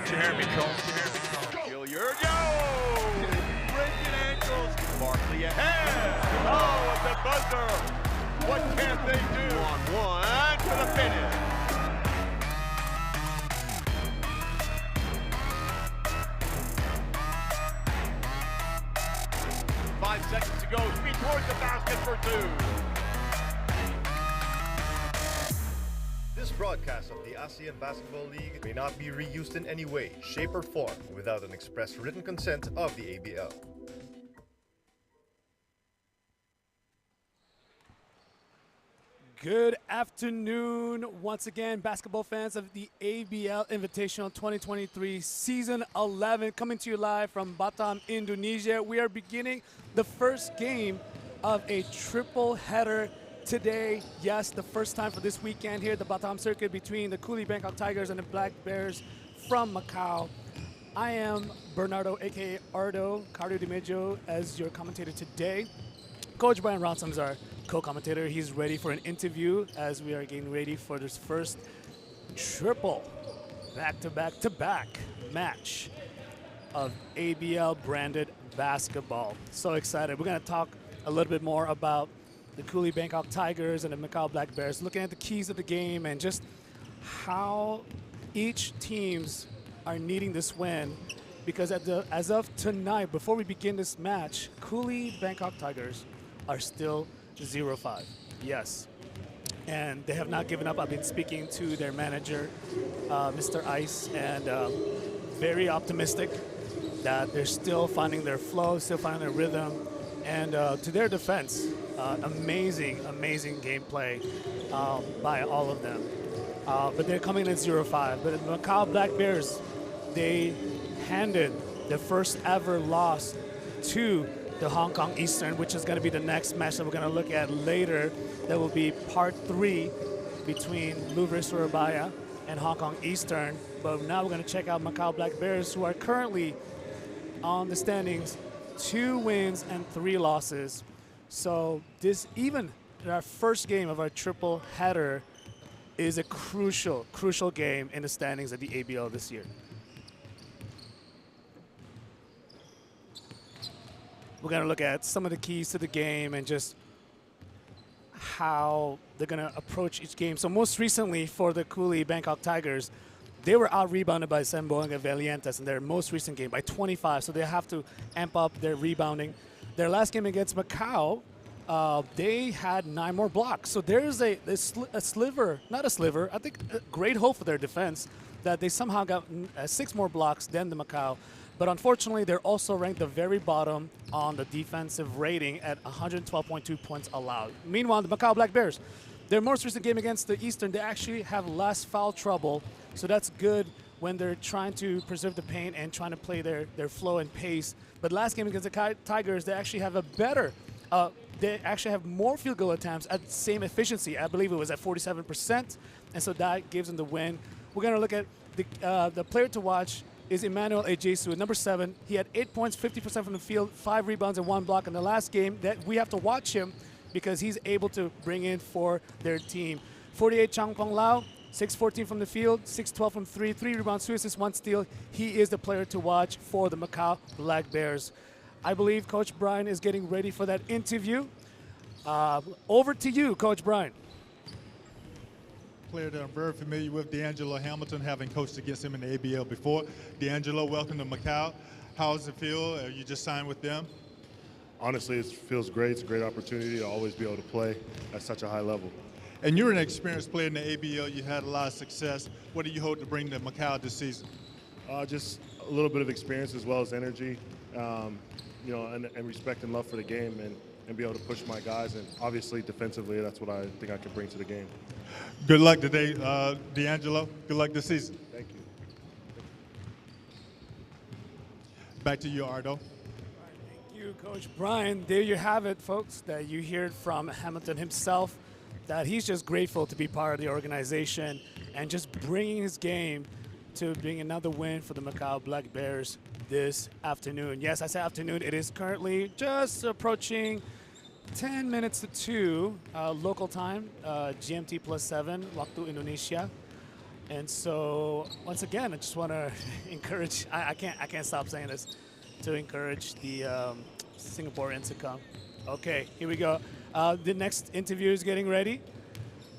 Don't you hear me, Coach? Gilliard, yo! Breaking ankles. Barkley ahead. Oh, at the buzzer. What can they do? On one to the finish. Five seconds to go. Speed towards the basket for two. This broadcast of the ABL Basketball League may not be reused in any way, shape, or form without an express written consent of the ABL. Good afternoon, once again, basketball fans of the ABL Invitational 2023 Season 11, coming to you live from Batam, Indonesia. We are beginning the first game of a triple header today. Yes, the first time for this weekend here at the Batam circuit between the Cooly Bangkok Tigers and the Black Bears from Macau. I am Bernardo, aka Ardo Cardio Di Mejo, as your commentator today. Coach Brian Ronsom's our co-commentator. He's ready for an interview as we are getting ready for this first triple back-to-back-to-back match of ABL branded basketball. So excited. We're going to talk a little bit more about the Cooly Bangkok Tigers and the Macau Black Bears, looking at the keys of the game and just how each teams are needing this win. Because as of tonight, before we begin this match, Cooly Bangkok Tigers are still 0-5. Yes. And they have not given up. I've been speaking to their manager, Mr. Ice, and very optimistic that they're still finding their flow, still finding their rhythm. And to their defense, amazing gameplay by all of them. But they're coming in at 0-5. But the Macau Black Bears, they handed their first ever loss to the Hong Kong Eastern, which is going to be the next match that we're going to look at later. That will be part 3 between Louvre Surabaya and Hong Kong Eastern. But now we're going to check out Macau Black Bears, who are currently on the standings, 2 wins and 3 losses. So this, even our first game of our triple header, is a crucial game in the standings of the ABL this year. We're going to look at some of the keys to the game and just how they're going to approach each game. So most recently for the Cooly Bangkok Tigers, they were out-rebounded by Semboanga Valientes in their most recent game by 25, so they have to amp up their rebounding. Their last game against Macau, they had 9 more blocks. So there's a sliver, not a sliver, I think a great hope for their defense that they somehow got 6 more blocks than the Macau. But unfortunately, they're also ranked the very bottom on the defensive rating at 112.2 points allowed. Meanwhile, the Macau Black Bears, their most recent game against the Eastern, they actually have less foul trouble. So that's good when they're trying to preserve the paint and trying to play their flow and pace. But last game against the Tigers, they actually have a better, they actually have more field goal attempts at the same efficiency. I believe it was at 47%. And so that gives them the win. We're going to look at the player to watch is Emmanuel Ejesu, number 7. He had 8 points, 50% from the field, 5 rebounds, and 1 block in the last game. That we have to watch him because he's able to bring in for their team. 48 Chang Pong Lau, 6-14 from the field, 6-12 from 3, 3 rebounds, 2 assists, 1 steal. He is the player to watch for the Macau Black Bears. I believe Coach Brian is getting ready for that interview. Over to you, Coach Brian. Player that I'm very familiar with, D'Angelo Hamilton, having coached against him in the ABL before. D'Angelo, welcome to Macau. How does it feel? You just signed with them? Honestly, it feels great. It's a great opportunity to always be able to play at such a high level. And you're an experienced player in the ABL. You had a lot of success. What do you hope to bring to Macau this season? Just a little bit of experience as well as energy, and respect and love for the game, and be able to push my guys. And obviously, defensively, that's what I think I can bring to the game. Good luck today, D'Angelo. Good luck this season. Thank you. Back to you, Ardo. Thank you, Coach Brian. There you have it, folks, that you heard from Hamilton himself, that he's just grateful to be part of the organization and just bringing his game to bring another win for the Macau Black Bears this afternoon. Yes, I said afternoon. It is currently just approaching 10 minutes to 2 local time, GMT +7, Waktu Indonesia. And so, once again, I just want to encourage. I can't stop saying this, to encourage the Singaporeans to come. Okay, here we go. The next interview is getting ready.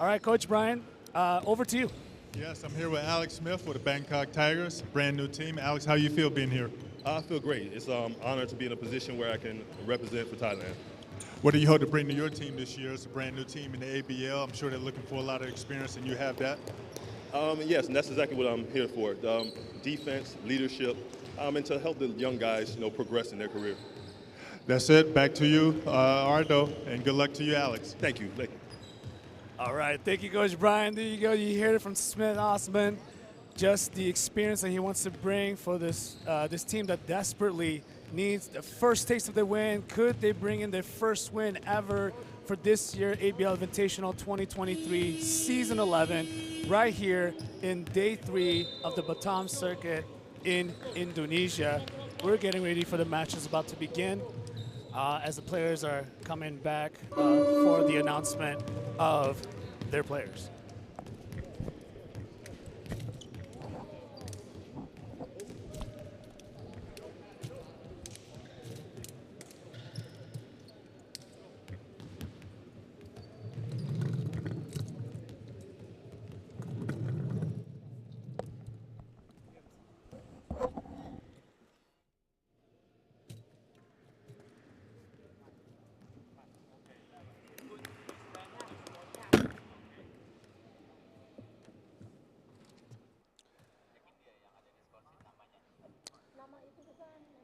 All right, Coach Brian, over to you. Yes, I'm here with Alex Smith with the Bangkok Tigers, brand new team. Alex, how you feel being here? I feel great. It's an honor to be in a position where I can represent for Thailand. What do you hope to bring to your team this year? It's a brand new team in the ABL. I'm sure they're looking for a lot of experience, and you have that. Yes, and that's exactly what I'm here for. Defense, leadership, and to help the young guys, progress in their career. That's it. Back to you, Ardo, and good luck to you, Alex. Thank you. Thank you. All right, thank you, Coach Brian. There you go. You heard it from Smith Osman. Just the experience that he wants to bring for this this team that desperately needs the first taste of the win. Could they bring in their first win ever for this year ABL Invitational 2023 Season 11 right here in Day 3 of the Batam circuit in Indonesia. We're getting ready for the matches about to begin as the players are coming back for the announcement of their players.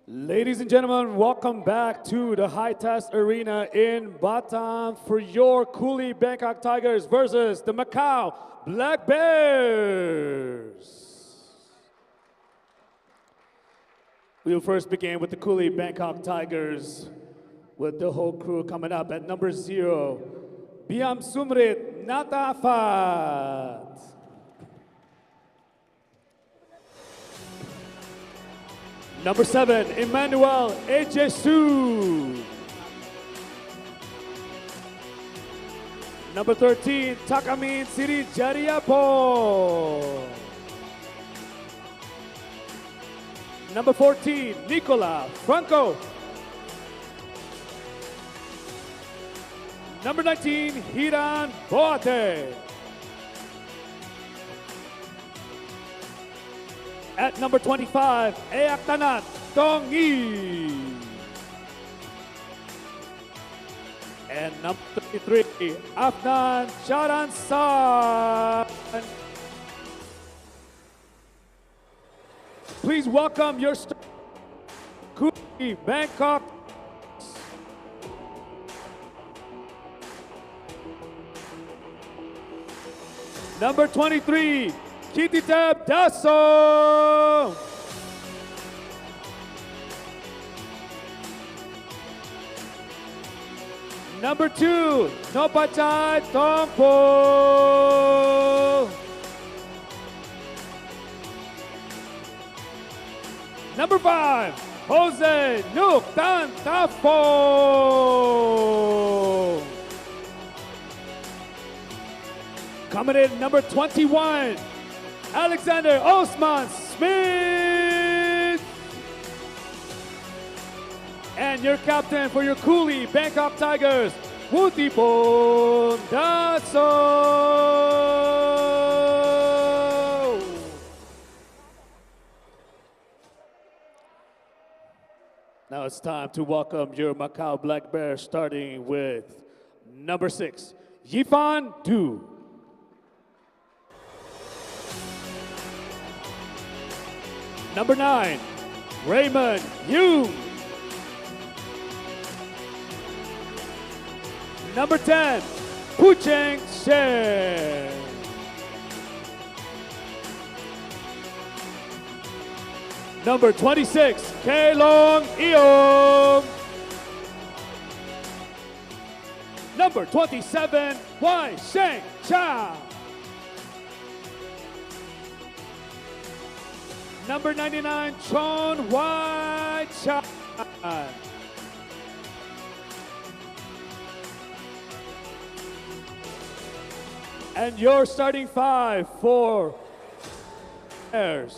Ladies and gentlemen, welcome back to the High Test Arena in Batam for your Cooly Bangkok Tigers versus the Macau Black Bears. We'll first begin with the Cooly Bangkok Tigers with the whole crew coming up at number 0, Biam Sumrit Natafat. Number 7, Emmanuel Ejesu. Number 13, Takamin Siri Jariapo. Number 14, Nicola Franco. Number 19, Hiran Boate. At number 25, Eaktanat Tongi. And number 33, Afnan Charansan. Please welcome your Cooly Bangkok. Number 23, Kititab Daso. Number 2, Nopachai Tongpo. Number 5, Jose Nuk Tan Tafo. Coming in number 21, Alexander Osman Smith. And your captain for your Cooly Bangkok Tigers, Wutipon Daso. Now it's time to welcome your Macau Black Bears, starting with number 6, Yifan Du. Number 9, Raymond Hume. Number 10, Pucheng Shen. Number 26, Kaelong Eom. Number 27, Wai Sheng Cha. Number 99, Chon Wai Cha. And your starting 5 for Bears.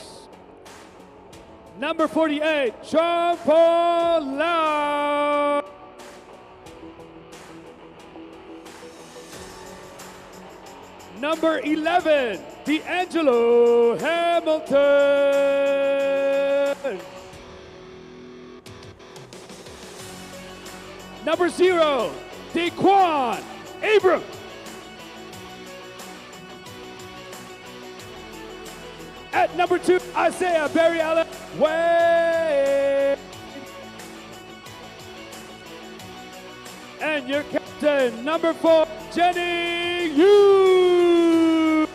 Number 48, Jean-Paul Lau. Number 11, D'Angelo Hamilton. Number 0, Daquan Abram. At number 2, Isaiah Barry Allen Wade. And your captain, number 4, Jenny Yu.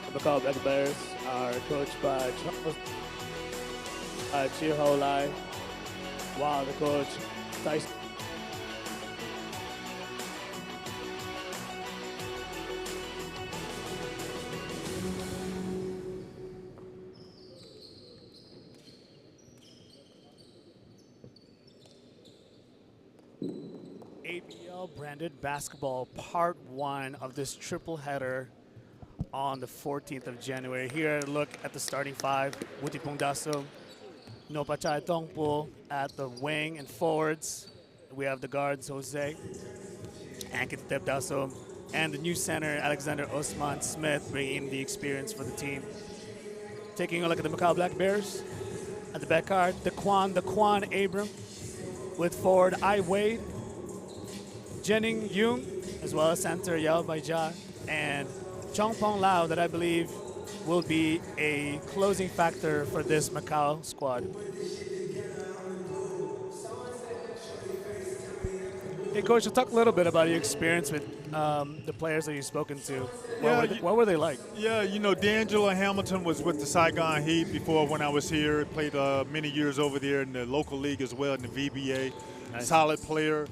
The Macau Black Bears are coached by Chia Ho Lai, while the coach Tyson. ABL branded basketball part 1 of this triple header on the 14th of January. Here, look at the starting 5. Wutipong Daso, Nopachai Tongpo at the wing and forwards. We have the guards, Jose, Ankit Daso, and the new center, Alexander Osman Smith, bringing the experience for the team. Taking a look at the Macau Black Bears. At the back card, Daquan Abram with forward I Wade, Jenning Yoon, as well as center Yao Baija, and Chongpong Lau, that I believe will be a closing factor for this Macau squad. Hey, Coach, talk a little bit about your experience with the players that you've spoken to. What were they like? Yeah, you know, D'Angelo Hamilton was with the Saigon Heat before when I was here. Played many years over there in the local league as well, in the VBA. Nice. Solid player.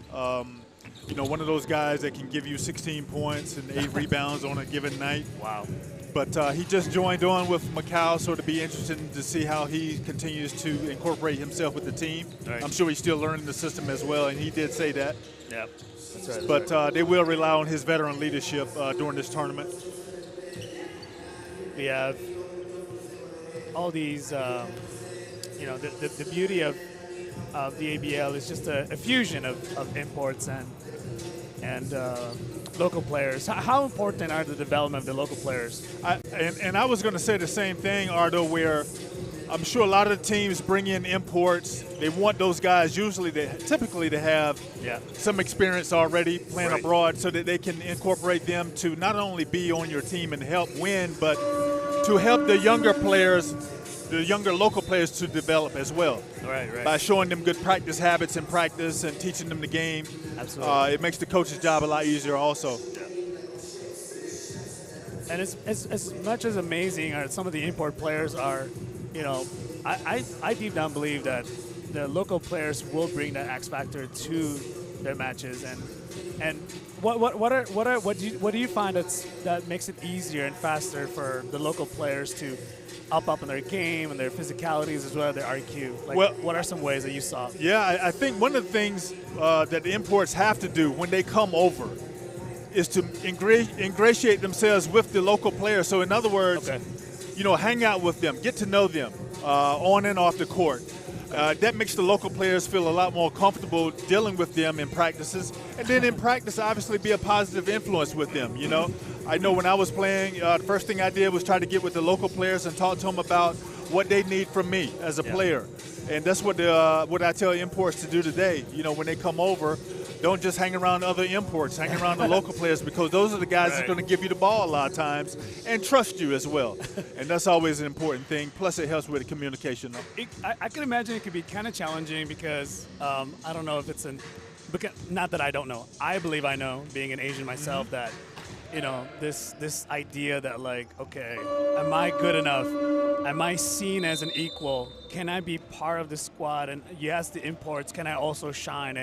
You know, one of those guys that can give you 16 points and 8 rebounds on a given night. Wow. But he just joined on with Macau, so it'll be interesting to see how he continues to incorporate himself with the team. Right. I'm sure he's still learning the system as well, and he did say that. Yep, that's right. But they will rely on his veteran leadership during this tournament. We have all these, you know, the beauty of the ABL is just a fusion of imports and local players. How important are the development of the local players? And I was going to say the same thing, Ardo, where I'm sure a lot of the teams bring in imports. They want those guys typically to have some experience already playing abroad, so that they can incorporate them to not only be on your team and help win, but to help the younger players, the younger local players, to develop as well. Right. By showing them good practice habits in practice and teaching them the game. Absolutely. It makes the coach's job a lot easier also. And as much as amazing as some of the import players are, you know, I deep down believe that the local players will bring that X factor to their matches. And what do you find that makes it easier and faster for the local players to up in their game and their physicalities as well as their IQ? Like, what are some ways that you saw? Yeah, I think one of the things that the imports have to do when they come over is to ingratiate themselves with the local players. So in other words, you know, hang out with them, get to know them on and off the court. That makes the local players feel a lot more comfortable dealing with them in practices. And then in practice, obviously be a positive influence with them, you know. I know when I was playing, the first thing I did was try to get with the local players and talk to them about what they need from me as a player. And that's what I tell imports to do today. You know, when they come over, don't just hang around other imports, hang around the local players, because those are the guys that are going to give you the ball a lot of times and trust you as well. And that's always an important thing. Plus, it helps with the communication. I can imagine it could be kind of challenging because I don't know if it's not that I don't know. I believe I know, being an Asian myself, that, you know, this idea that, like, okay, am I good enough? Am I seen as an equal? Can I be part of the squad? And yes, the imports, can I also shine?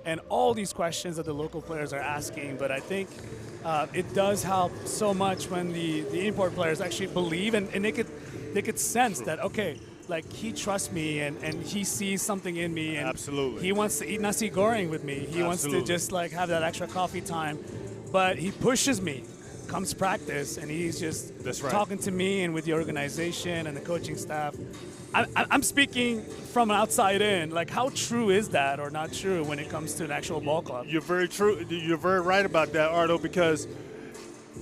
And all these questions that the local players are asking. But I think it does help so much when the import players actually believe and they could sense that, okay, like, he trusts me and he sees something in me. And absolutely. He wants to eat nasi goreng with me. He wants to just, like, have that extra coffee time but he pushes me. Comes practice, and he's just talking to me and with the organization and the coaching staff. I'm speaking from outside in. Like, how true is that or not true when it comes to an actual ball club? You're very true. You're very right about that, Ardo, because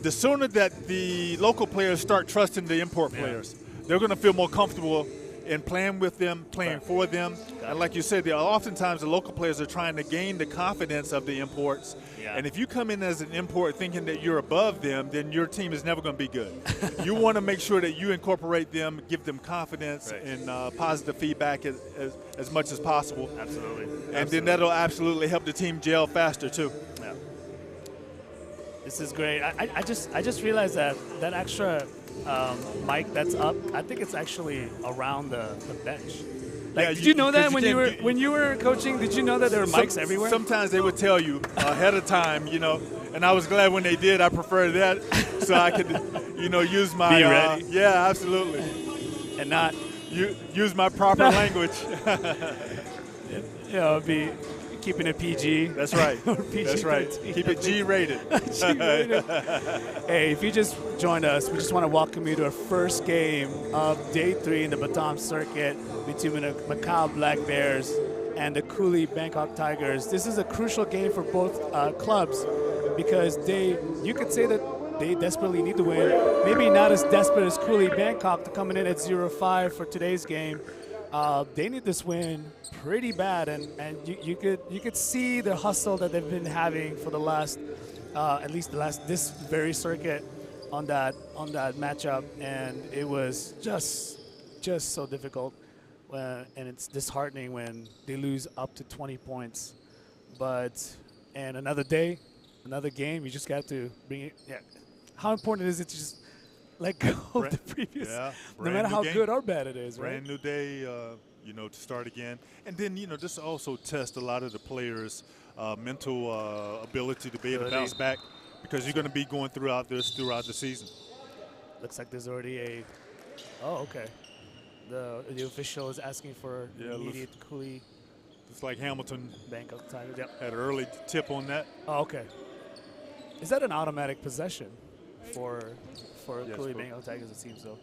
the sooner that the local players start trusting the import players, they're going to feel more comfortable in playing with them, playing for them. And like you said, oftentimes the local players are trying to gain the confidence of the imports. And if you come in as an import thinking that you're above them, then your team is never going to be good. You want to make sure that you incorporate them, give them confidence and positive feedback as much as possible. Absolutely. And then that'll absolutely help the team gel faster too. Yeah. This is great. I just realized that extra mic that's up, I think it's actually around the bench. Like, did you know that when you were coaching? Did you know that there were mics everywhere? Sometimes they would tell you ahead of time, and I was glad when they did. I prefer that, so I could, use my. Be ready. Yeah, absolutely. And not use my proper language. Be keeping it PG. That's right. That's right. Keep it G-rated. Hey, if you just joined us, we just want to welcome you to our first game of Day 3 in the Batam circuit between the Macau Black Bears and the Cooly Bangkok Tigers. This is a crucial game for both clubs because you could say that they desperately need to win. Maybe not as desperate as Cooly Bangkok to coming in at 0-5 for today's game. They need this win pretty bad, and you could see the hustle that they've been having for the last this very circuit on that matchup, and it was just so difficult, and it's disheartening when they lose up to 20 points. And another day, another game, you just got to bring it. Yeah, how important is it to just let go of the previous, no matter how good or bad it is, right? Brand new day, to start again. And then, this also tests a lot of the players' mental ability to be able to bounce back because you're going to be going throughout the season. Looks like there's already okay. The official is asking for immediate Cooly. It's like Hamilton Bangkok Tigers. Yep. Had an early tip on that. Oh, okay. Is that an automatic possession for Cooly Bangkok Tigers? It seems so.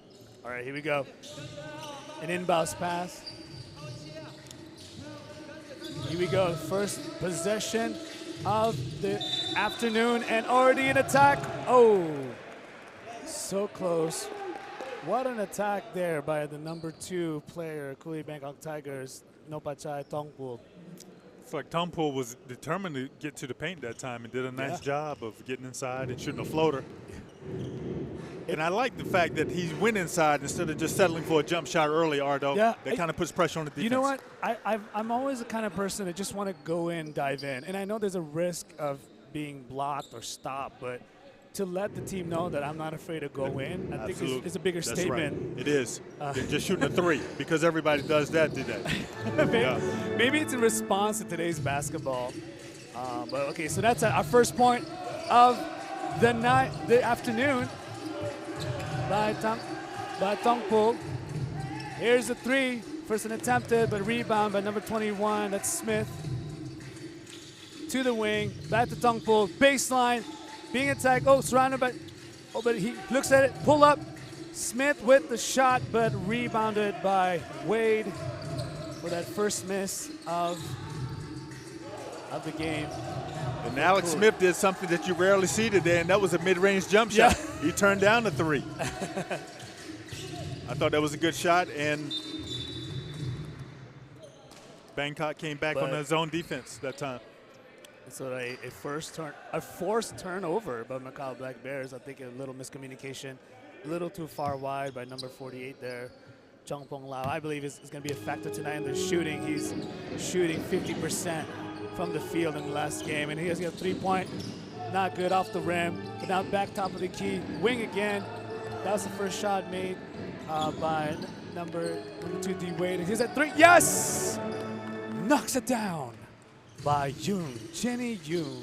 All right, here we go. An inbounds pass. Here we go. First possession of the afternoon, and already an attack. Oh, so close. What an attack there by the number 2 player, Cooly Bangkok Tigers, Nopachai Tongpul. It's like Tongpul was determined to get to the paint that time and did a nice job of getting inside and shooting a floater. And I like the fact that he went inside instead of just settling for a jump shot early, Ardo. Yeah, that kind of puts pressure on the defense. You know what? I'm always the kind of person that just want to go in, dive in. And I know there's a risk of being blocked or stopped, but to let the team know that I'm not afraid to go in, I think is a bigger statement. Right. It is. They're just shooting a 3 because everybody does that today. Maybe it's in response to today's basketball. But okay, so that's our first point of the afternoon by Tongpul. Here's a 3. First and attempted, but rebound by number 21. That's Smith. To the wing. Back to Tongpul. Baseline. Being attacked. Oh, surrounded by. Oh, but he looks at it. Pull up. Smith with the shot, but rebounded by Wade for that first miss of the game. And Alex Smith did something that you rarely see today, and that was a mid-range jump shot. He turned down the 3. I thought that was a good shot, and Bangkok came back on their zone defense that time. So a forced turnover by Macau Black Bears. I think a little miscommunication, a little too far wide by number 48 there. Chong Pong Lau, I believe, is going to be a factor tonight in the shooting. He's shooting 50% from the field in the last game, and he has got a 3-point. Not good off the rim, but now back top of the key. Wing again. That was the first shot made by number 2 D Wade. He's at 3. Yes! Knocks it down by Yoon, Jenny Yoon.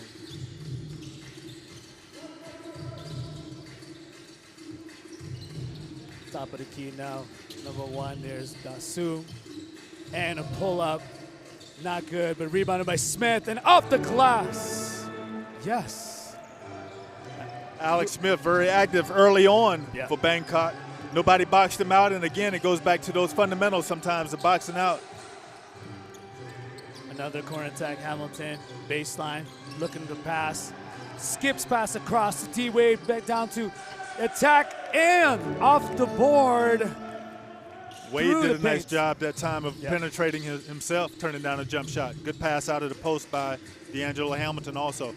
Top of the key now. Number 1, there's Dasu. And a pull-up. Not good, but rebounded by Smith and off the glass. Yes. Alex Smith very active early on Yeah. for Bangkok. Nobody boxed him out, and again, it goes back to those fundamentals sometimes, the boxing out. Another corner attack, Hamilton, baseline, looking to pass. Skips pass across to D-Wade, back down to attack, and off the board. Wade Through did the a nice paint. job that time of Yeah. penetrating himself, turning down a jump shot. Good pass out of the post by D'Angelo Hamilton also.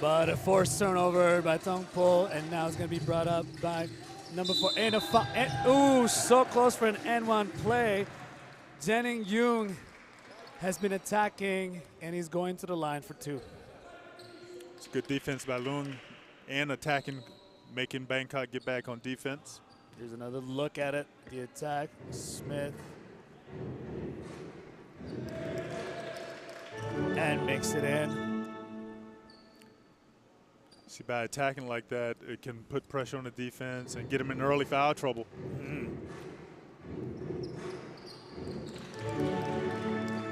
But a forced turnover by Tong Po, and now it's going to be brought up by number 4. And ooh, so close for an N1 play. Jennings Young has been attacking, and he's going to the line for 2. It's good defense by Leung and attacking, making Bangkok get back on defense. Here's another look at it. The attack, Smith. And makes it in. See, by attacking like that, it can put pressure on the defense and get them in early foul trouble.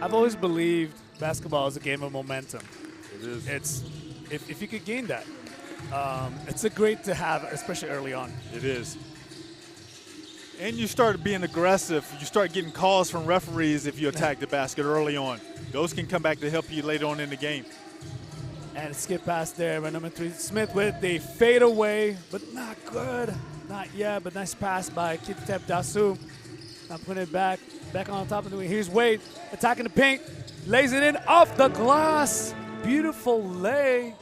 I've always believed basketball is a game of momentum. It is. It's if you could gain that, it's a great to have, especially early on. It is. And you start being aggressive. You start getting calls from referees if you attack the basket early on. Those can come back to help you later on in the game. And skip pass there by number 3, Smith with the fade away, but not good. Not yet, but nice pass by Kititep Dasu. Now putting it back on top of the wing. Here's Wade attacking the paint, lays it in off the glass. Beautiful lay.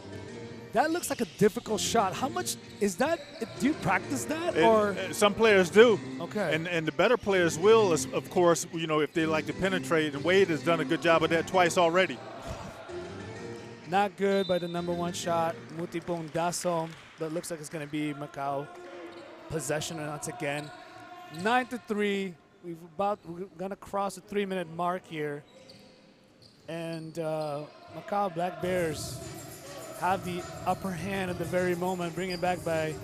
That looks like a difficult shot. How much is that? Do you practice that, or Some players do. Okay. And the better players will, of course, you know, if they like to penetrate. And Wade has done a good job of that twice already. not good by the number 1 shot, Mutipong Dasom, but looks like it's going to be Macau possession once again. 9-3. We're going to cross the 3-minute mark here. And Macau Black Bears have the upper hand at the very moment. Bring it back by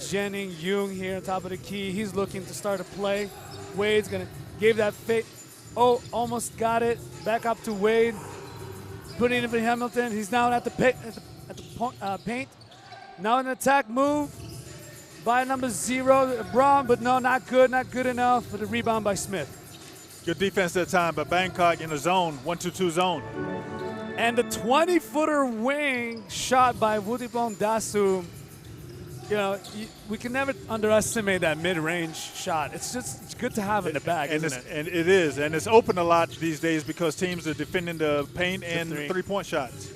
Jennings Young here on top of the key. He's looking to start a play. Wade's going to give that fake. Oh, almost got it. Back up to Wade. Putting it for Hamilton. He's now at the paint. Now an attack move by number 0, Braun, but no, not good enough for the rebound by Smith. Good defense that time by Bangkok in the zone, 1-2-2 zone. And the 20-footer wing shot by Wutipong Dasu. You know, we can never underestimate that mid-range shot. It's good to have in the bag, isn't it? And it is, and it's open a lot these days because teams are defending the paint and three. three-point shots.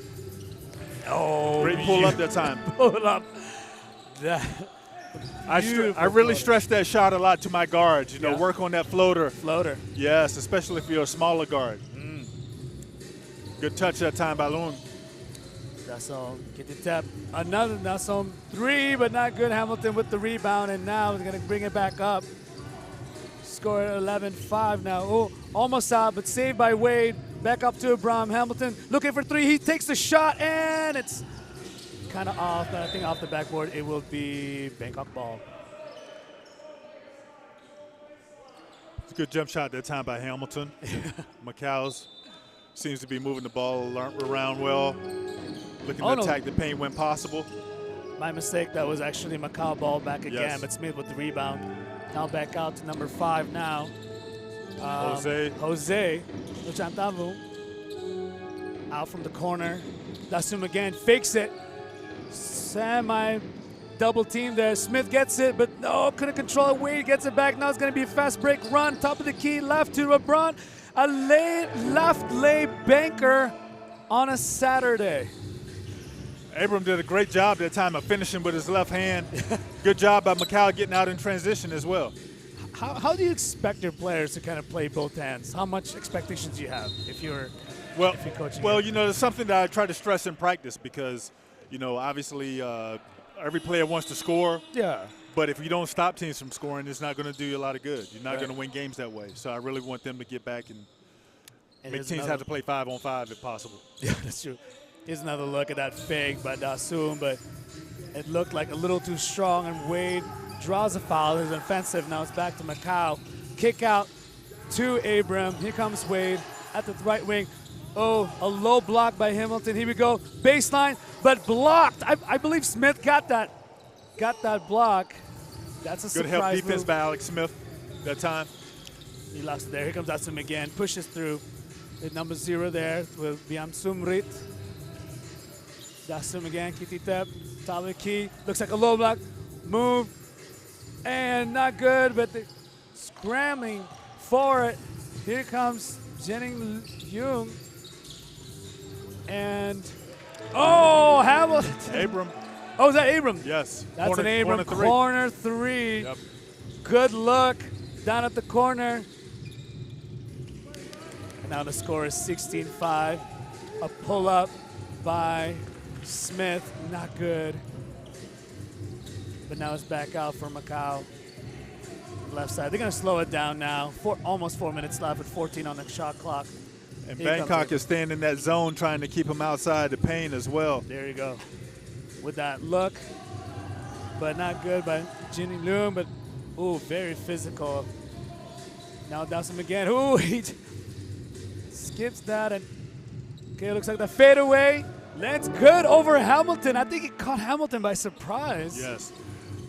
Oh, Great pull up that time. pull up. That I beautiful really floater. stress that shot a lot to my guards. You know, Yeah. work on that floater. floater. Yes, especially if you're a smaller guard. Good touch that time by Leung. Dasom get the tap. Another Dasom 3, but not good. Hamilton with the rebound, and now he's going to bring it back up. Score 11-5 now. Oh, almost out, but saved by Wade. Back up to Abraham. Hamilton looking for 3. He takes the shot, and it's kind of off, but I think off the backboard it will be Bangkok ball. It's a good jump shot that time by Hamilton. Macau's seems to be moving the ball around well, looking to attack the paint when possible. My mistake, that was actually Macau ball back again, Yes. but Smith with the rebound. Now back out to number 5 now. Jose. Jose Luchantavu out from the corner. Dasum again fakes it. Semi double team there. Smith gets it, but no, couldn't control it. Wade gets it back. Now it's going to be a fast break run. Top of the key, left to LeBron. A left lay banker on a Saturday. Abram did a great job that time of finishing with his left hand. Good job by Macau getting out in transition as well. How do you expect your players to kind of play both hands? How much expectations do you have if you're coaching? Well, you know, it's something that I try to stress in practice because, you know, obviously every player wants to score. Yeah. But if you don't stop teams from scoring, it's not going to do you a lot of good. You're not going to win games that way. So I really want them to get back and make teams have to play 5-on-5 if possible. Yeah, that's true. Here's another look at that fake by Dasum, but it looked like a little too strong, and Wade draws a foul. It's offensive. Now it's back to Macau. Kick out to Abram. Here comes Wade at the right wing. Oh, a low block by Hamilton. Here we go. Baseline. but blocked. I believe Smith got that block. That's a Good help surprise defense move. by Alex Smith that time. He locks it there. Here comes Asum again. Pushes through. The number 0 there with Biam Sumrit. Dasum again. Kititep. Taliki. Looks like a low block. Move. And not good, but they're scrambling for it. Here comes Jenning Jung. And, oh, Hamilton. Abram. Oh, is that Abram? Yes. That's an Abram. Corner 3. Yep. Good look down at the corner. And now the score is 16-5. A pull-up by Smith. Not good. But now it's back out for Macau. Left side. They're going to slow it down now. Almost 4 minutes left with 14 on the shot clock. And Here Bangkok is staying in that zone trying to keep him outside the paint as well. There you go. With that look. But not good by Jinny Loom. But, ooh, very physical. Now Dawson again. Ooh, he skips that. And, okay, looks like the fadeaway. Lands good over Hamilton. I think he caught Hamilton by surprise. Yes.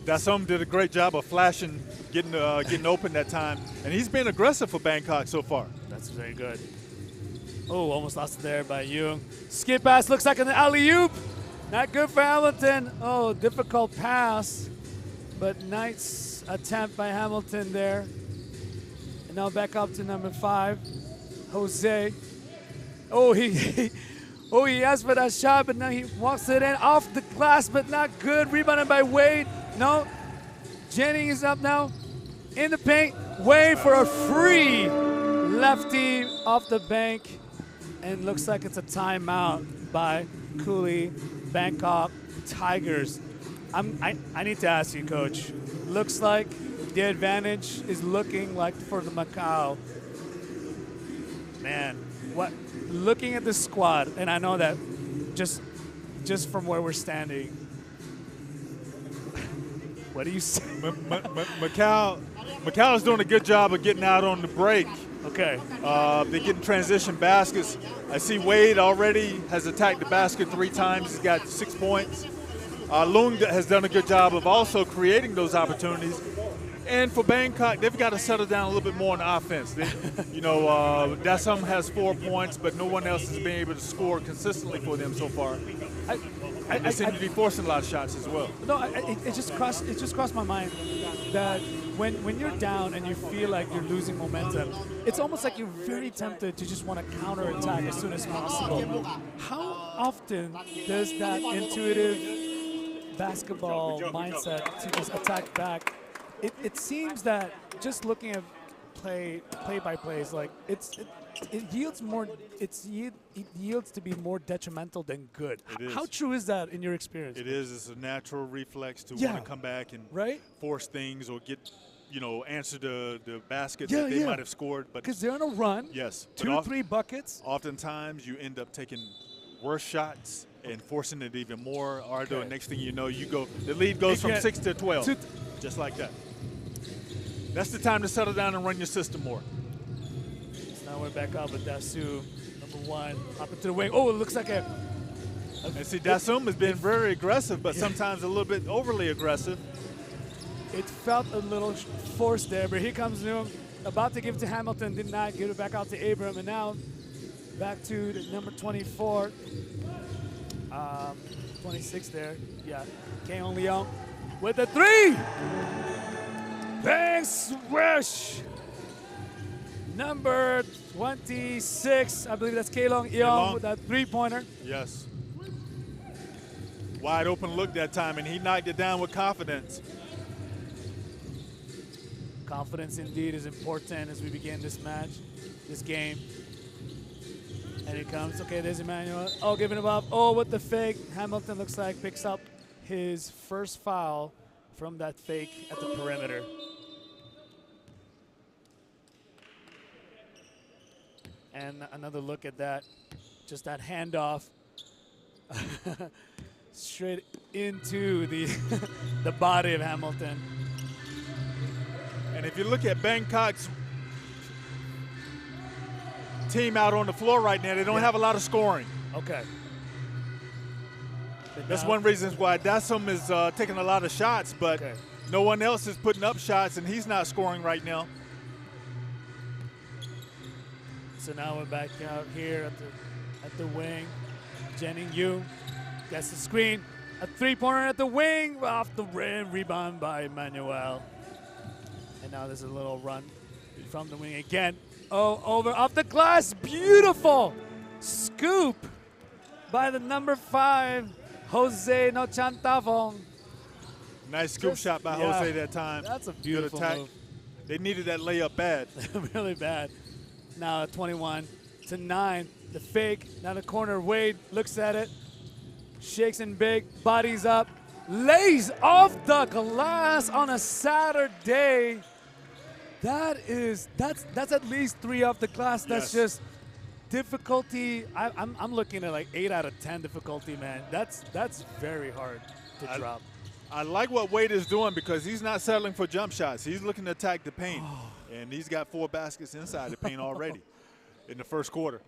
Dasum did a great job of flashing, getting open that time. And he's been aggressive for Bangkok so far. That's very good. Oh, almost lost it there by Jung. Skip pass looks like an alley-oop. Not good for Hamilton. Oh, difficult pass. But nice attempt by Hamilton there. And now back up to number 5, Jose. Oh, he asked for that shot, but now he walks it in off the glass, but not good. Rebounded by Wade. No. Jennings is up now in the paint. Wade for a free lefty off the bank. And looks like it's a timeout by Cooly, Bangkok Tigers. I need to ask you, Coach. Looks like the advantage is looking like for the Macau. Man, what? Looking at the squad, and I know that just from where we're standing. What do you say? Macau is doing a good job of getting out on the break. Okay. They're getting transition baskets. I see Wade already has attacked the basket 3 times. He's got 6 points. Lung has done a good job of also creating those opportunities. And for Bangkok, they've got to settle down a little bit more on offense. Dasum has 4 points, but no one else has been able to score consistently for them so far. They seem to be forcing a lot of shots as well. No, it just crossed my mind that when you're down and you feel like you're losing momentum, it's almost like you're very tempted to just want to counterattack as soon as possible. How often does that intuitive basketball mindset to just attack back? It seems that just looking at play by plays, like it yields more. It yields to be more detrimental than good. How true is that in your experience? It is. It's a natural reflex to want to come back and force things or get, answer the basket that they might have scored. But because they're on a run. Yes. 2-3 buckets. Oftentimes you end up taking worse shots and forcing it even more. Ardo, next thing you know, the lead goes from 6 to 12, just like that. That's the time to settle down and run your system more. So now we're back up with Dasu, number 1, up into the wing. Oh, it looks like and see, Dasum has been very aggressive, but sometimes a little bit overly aggressive. It felt a little forced there, but here comes Noom, about to give it to Hamilton, did not give it back out to Abram, and now back to the number 24, 26 there, Keon Leon with the 3. Bang swish! Number 26, I believe that's Keelong Eong with that 3-pointer. Yes. Wide open look that time, and he knocked it down with confidence. Confidence indeed is important as we begin this match, this game. And it comes, okay, there's Emmanuel. Oh, giving him up. Oh, with the fake. Hamilton looks like picks up his first foul from that fake at the perimeter. And another look at that, just that handoff straight into the body of Hamilton. And if you look at Bangkok's team out on the floor right now, they don't have a lot of scoring. Okay. That's one reason why Dassum is taking a lot of shots, but no one else is putting up shots, and he's not scoring right now. So now we're back out here at the wing. Jenning Yu gets the screen. A three-pointer at the wing, off the rim, rebound by Emmanuel. And now there's a little run from the wing again. Oh, over off the glass, beautiful scoop by the number 5, Jose Nochantavong. Nice scoop shot by Jose that time. That's a beautiful move. They needed that layup bad. Really bad. Now 21-9, the fake. Now the corner, Wade looks at it, shakes and big, bodies up, lays off the glass on a Saturday. That's at least 3 off the glass. That's just difficulty. I'm looking at like 8 out of 10 difficulty, man. That's very hard to drop. I like what Wade is doing because he's not settling for jump shots. He's looking to attack the paint, and he's got 4 baskets inside the paint already in the first quarter.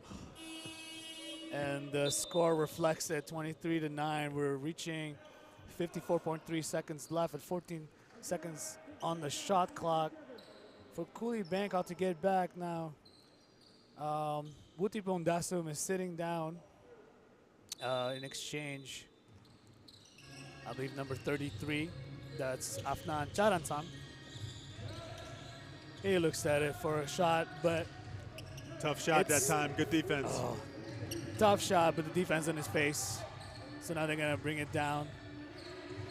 And the score reflects it, 23-9. We're reaching 54.3 seconds left at 14 seconds on the shot clock. For Cooly Bangkok to get back now, Butipong Dassum is sitting down in exchange. I believe number 33, that's Afnan Charansang. He looks at it for a shot, but tough shot that time, good defense. Tough shot, but the defense in his face. So now they're gonna bring it down.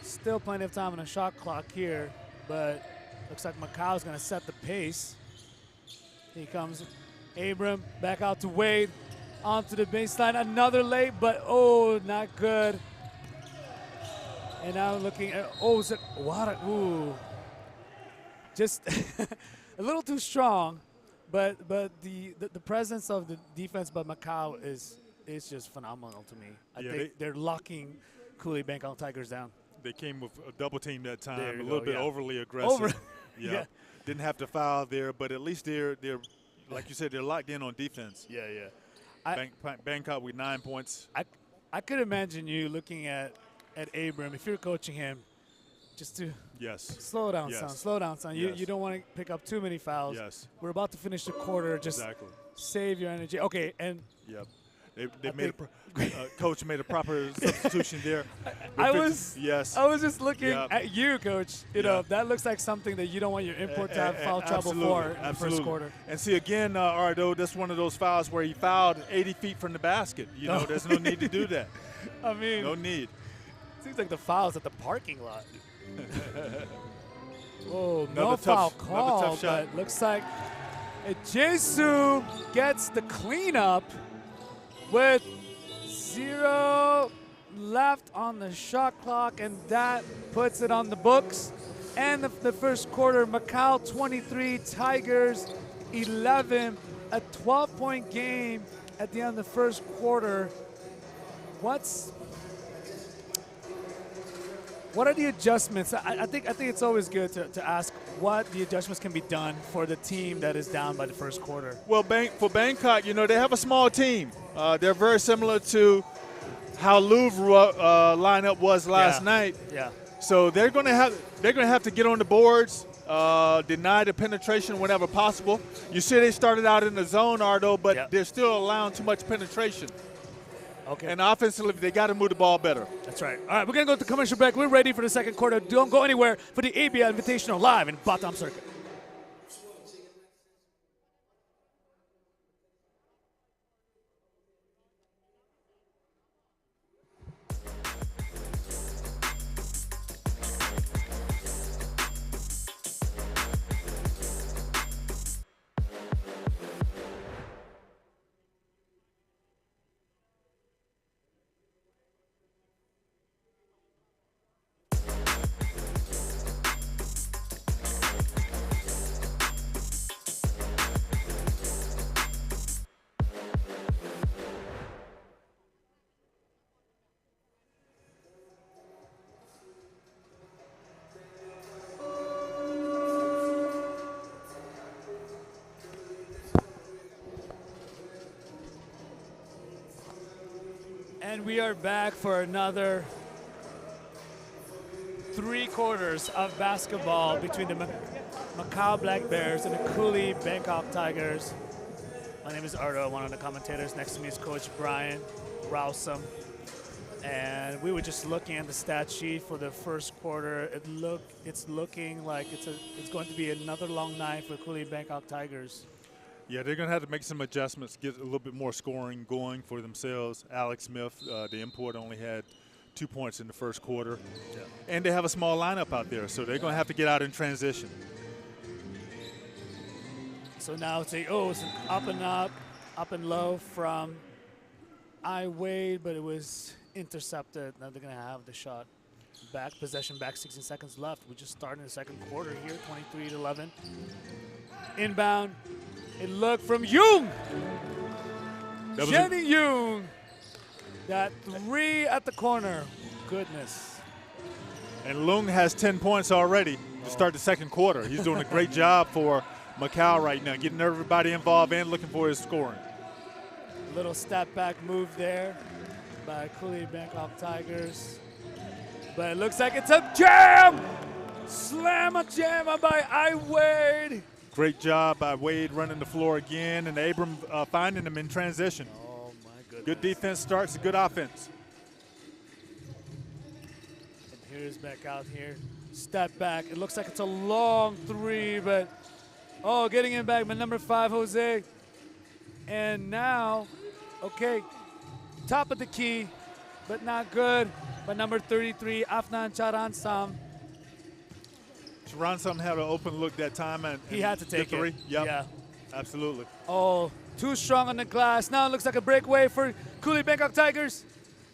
Still plenty of time on the shot clock here, but looks like Macau's gonna set the pace. Here comes Abram, back out to Wade, onto the baseline, another late, but not good. And now looking at, just a little too strong, but the presence of the defense by Macau is just phenomenal to me. I think they're locking Cooly Bangkok Tigers down. They came with a double team that time, a little bit overly aggressive. Didn't have to foul there, but at least they're like you said, they're locked in on defense. Bangkok with 9 points. I could imagine you looking at Abram, if you're coaching him, just to slow down, son. Slow down, son. You don't want to pick up too many fouls. We're about to finish the quarter. Just save your energy. Okay, and they made coach made a proper substitution there. I was just looking at you, coach. You know, that looks like something that you don't want your import to have foul trouble for in the first quarter. And see, again, Ardo, that's one of those fouls where he fouled 80 feet from the basket. You know, there's no need to do that. I mean, no need. Seems like the foul's at the parking lot. Whoa, no foul call, but looks like Jesu gets the cleanup with 0 left on the shot clock, and that puts it on the books. And the first quarter, Macau 23, Tigers 11, a 12-point game at the end of the first quarter. What are the adjustments? I think it's always good to ask what the adjustments can be done for the team that is down by the first quarter. Well, for Bangkok, you know, they have a small team. They're very similar to how Louvre lineup was last night. So they're going to have to get on the boards, deny the penetration whenever possible. You see, they started out in the zone, Ardo, but they're still allowing too much penetration. Okay. And offensively, they got to move the ball better. That's right. All right, we're going to go to commercial break. We're ready for the second quarter. Don't go anywhere for the ABL Invitational live in Batam Circuit. And we are back for another 3 quarters of basketball between the Macau Black Bears and the Cooly Bangkok Tigers. My name is Ardo, one of the commentators. Next to me is Coach Brian Rousum. And we were just looking at the stat sheet for the first quarter. It's looking like it's going to be another long night for Cooly Bangkok Tigers. Yeah, they're going to have to make some adjustments, get a little bit more scoring going for themselves. Alex Smith, the import, only had 2 points in the first quarter. Yeah. And they have a small lineup out there, so they're going to have to get out in transition. So now it's an up and low from Wade, but it was intercepted. Now they're going to have the shot back, possession back, 16 seconds left. We just started in the second quarter here, 23-11. Inbound. A look from Jung. Jenny Jung. That 3 at the corner. Goodness. And Lung has 10 points already to start the second quarter. He's doing a great job for Macau right now, getting everybody involved and looking for his scoring. Little step back move there by Cooly Bangkok Tigers. But it looks like it's a jam! Slam a jam by Wade. Great job by Wade running the floor again, and Abram finding him in transition. Oh, my goodness. Good defense starts a good offense. And here's back out here. Step back. It looks like it's a long 3, but, getting it back by number 5, Jose. And now, top of the key, but not good, by number 33, Afnan Charansam. Ransom had an open look that time, and he had to take it. Yep. Yeah, absolutely. Too strong on the glass. Now it looks like a breakaway for Cooly Bangkok Tigers.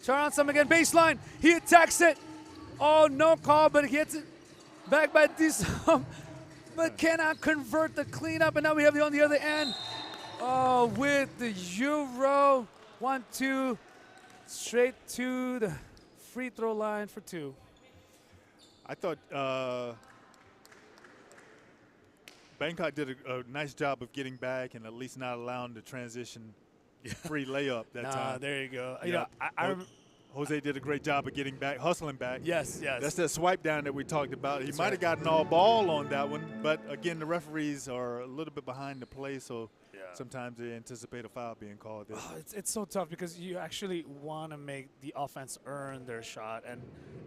Charansam again, baseline. He attacks it. No call, but he hits it back by Disam, but cannot convert the cleanup. And now we have it on the other end. With the Euro 1-2, straight to the free throw line for 2. I thought Bangkok did a nice job of getting back and at least not allowing the transition free layup that time. There you go. Yeah. Jose did a great job of getting back, hustling back. Yes. That's that swipe down that we talked about. He might have gotten all ball on that one, but again, the referees are a little bit behind the play, so sometimes they anticipate a foul being called there. It's so tough because you actually want to make the offense earn their shot,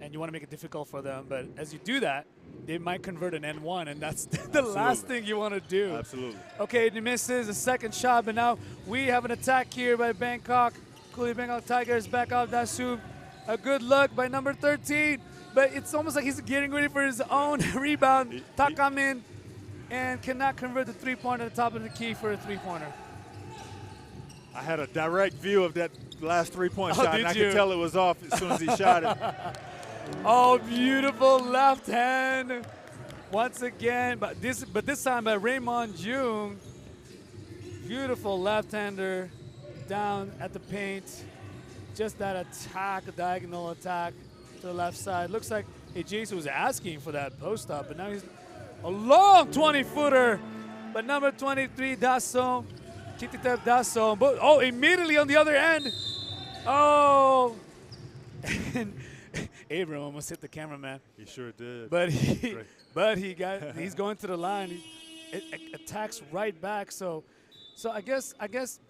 and you want to make it difficult for them. But as you do that, they might convert an N1, and that's the last thing you want to do. Absolutely. Okay, he misses a second shot, but now we have an attack here by Bangkok. Cooly Bangkok Tigers back out Dasum. A good look by number 13, but it's almost like he's getting ready for his own rebound. Takamin, and cannot convert the 3-pointer at the top of the key for a 3-pointer. I had a direct view of that last 3-point shot, and I you? could tell it was off as soon as he shot it. Beautiful left hand once again, but this time by Raymond Jung. Beautiful left-hander down at the paint. Just that attack, a diagonal attack to the left side. Looks like Jason was asking for that post up, but now he's a long 20-footer. But number 23, Dasson, Kititep Dasson. But immediately on the other end. And Abram almost hit the cameraman. He sure did. But he's going to the line. It attacks right back. So I guess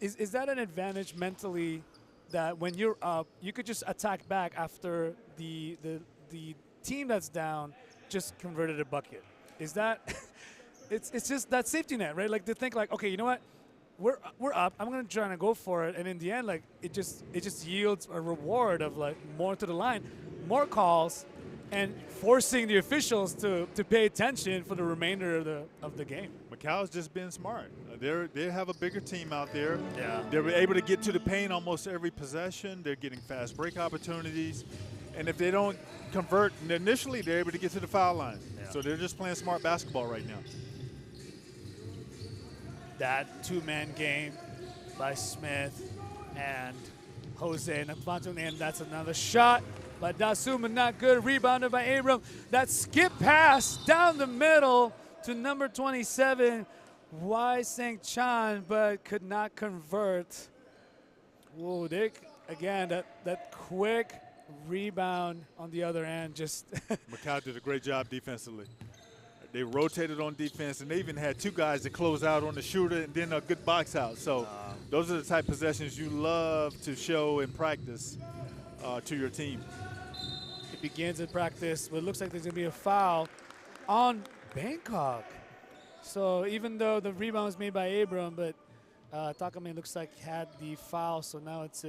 is that an advantage mentally, that when you're up, you could just attack back after the team that's down just converted a bucket? Is that it's just that safety net, right? Like to think like, okay, you know what? We're up. I'm gonna try to go for it, and in the end, like it just yields a reward of like more to the line, more calls, and forcing the officials to pay attention for the remainder of the game. Macau's just been smart. They have a bigger team out there. Yeah. They're able to get to the paint almost every possession. They're getting fast break opportunities. And if they don't convert initially, they're able to get to the foul line. Yeah. So they're just playing smart basketball right now. That two-man game by Smith and Jose Napantung, and that's another shot by Dasuma, not good. Rebounded by Abram. That skip pass down the middle to number 27, Wai Sang Chan, but could not convert. Whoa, again, that quick rebound on the other end. Just Macau did a great job defensively. They rotated on defense, and they even had two guys that close out on the shooter and then a good box out. So those are the type of possessions you love to show in practice to your team. it begins in practice, but it looks like there's going to be a foul on Bangkok. So even though the rebound was made by Abram, but Takame looks like had the foul, so now it's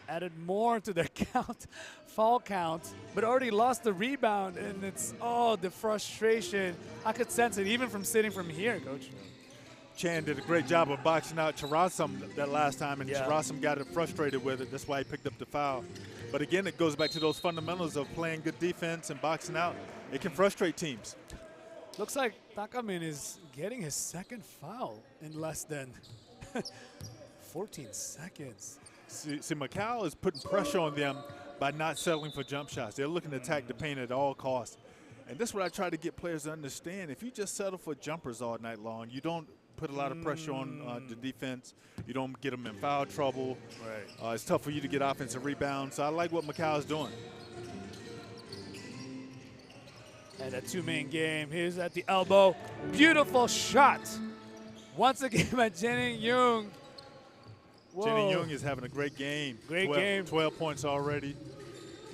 added more to their count, foul count, but already lost the rebound, and it's, oh, the frustration. I could sense it even from sitting from here, Coach. Chan did a great job of boxing out Charasam that last time, and Yeah. Charasam got frustrated with it. That's why he picked up the foul. But again, it goes back to those fundamentals of playing good defense and boxing out. It can frustrate teams. Looks like Takamin is getting his second foul in less than 14 seconds. See, Macau is putting pressure on them by not settling for jump shots. They're looking to attack the paint at all costs. And this is what I try to get players to understand. If you just settle for jumpers all night long, you don't put a lot of pressure on the defense. You don't get them in foul trouble. Right. It's tough for you to get offensive rebounds. So I like what Macau is doing. And a two-man game. Here's at the elbow. Beautiful shot. Once again by Jenny Young. Whoa. Jenny Young is having a great game. Great game. 12 points already.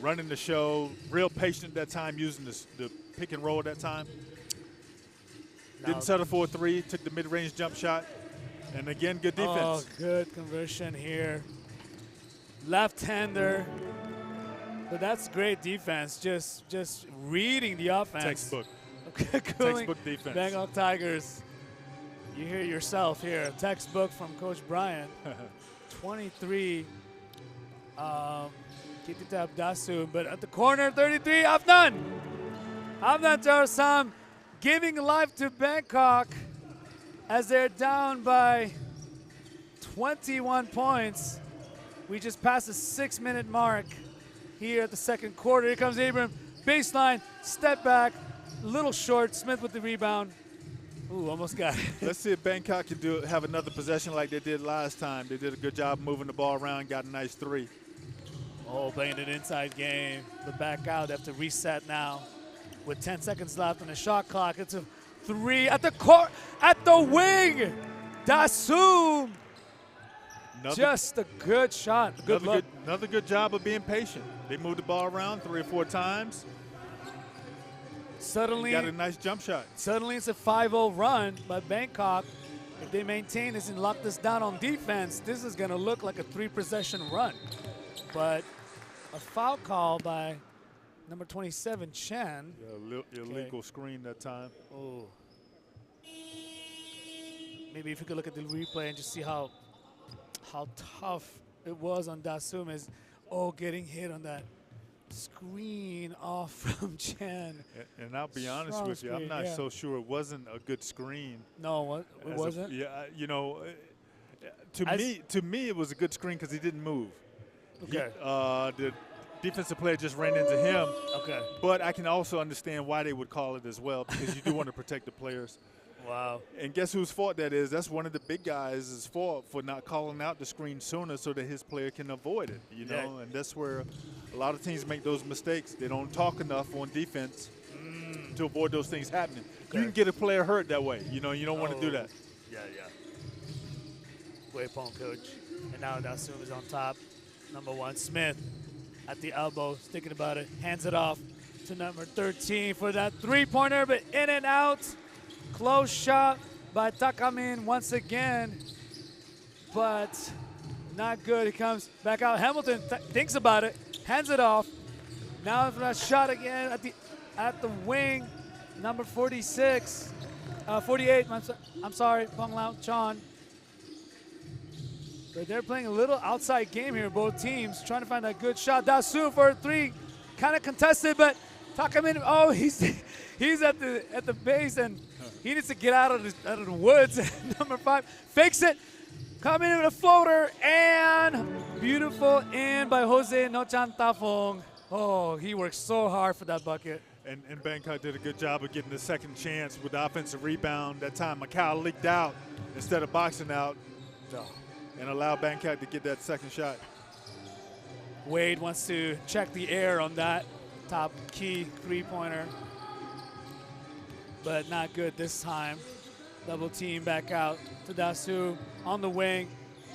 Running the show. Real patient at that time, using the pick and roll at that time. Didn't settle for a three. Took the mid-range jump shot. And again, good defense. Oh, good conversion here. Left-hander. But that's great defense. Just reading the offense. Textbook. Textbook defense. Bangkok Tigers. You hear yourself here. A textbook from Coach Brian. 23. Kitita Abdasu. But at the corner, 33. Afnan. Afnan Jarsam giving life to Bangkok as they're down by 21 points. We just passed the 6-minute mark here at the second quarter. Here comes Abram. Baseline, step back, a little short. Smith with the rebound. Ooh, almost got it. Let's see if Bangkok can have another possession like they did last time. They did a good job moving the ball around, got a nice three. Oh, playing an inside game. But back out. They have to reset now with 10 seconds left on the shot clock. It's a three at the court, at the wing. Dasum. Just a good shot. Good look. Another good job of being patient. They moved the ball around 3 or 4 times. Suddenly, got a nice jump shot. Suddenly it's a 5-0 run by Bangkok. If they maintain this and lock this down on defense, this is going to look like a 3-possession run. But a foul call by number 27, Chen. Yeah, illegal screen that time. Oh. Maybe if you could look at the replay and just see how tough it was on Dasum is, getting hit on that screen off from Chen. And I'll be honest with you, I'm not so sure it wasn't a good screen. No, it wasn't? To me it was a good screen because he didn't move. Okay. The defensive player just ran into him. Okay. But I can also understand why they would call it as well, because you do want to protect the players. Wow. And guess whose fault that is? That's one of the big guys' fault for not calling out the screen sooner so that his player can avoid it, you know? And that's where a lot of teams make those mistakes. They don't talk enough on defense to avoid those things happening. Okay. You can get a player hurt that way. You know, you don't want to do that. Yeah. Great point, Coach. And now Dasum is on top. Number 1, Smith at the elbow, thinking about it, hands it off to number 13 for that three-pointer, but in and out. Close shot by Takamin once again, but not good. He comes back out. Hamilton thinks about it, hands it off. Now for that shot again at the wing, number 46, 48. I'm sorry, Pong Lao Chan. But they're playing a little outside game here, both teams, trying to find that good shot. Dasu for a three, kind of contested, but Takamin, he's at the base, and he needs to get out of the woods. Number 5 fakes it, coming in with a floater, and beautiful in by Jose Nochan Tafong. Oh, he worked so hard for that bucket. And Bangkok did a good job of getting the second chance with the offensive rebound. That time Macau leaked out instead of boxing out and allowed Bangkok to get that second shot. Wade wants to check the air on that top key three-pointer, but not good this time. Double team back out to Dasu on the wing.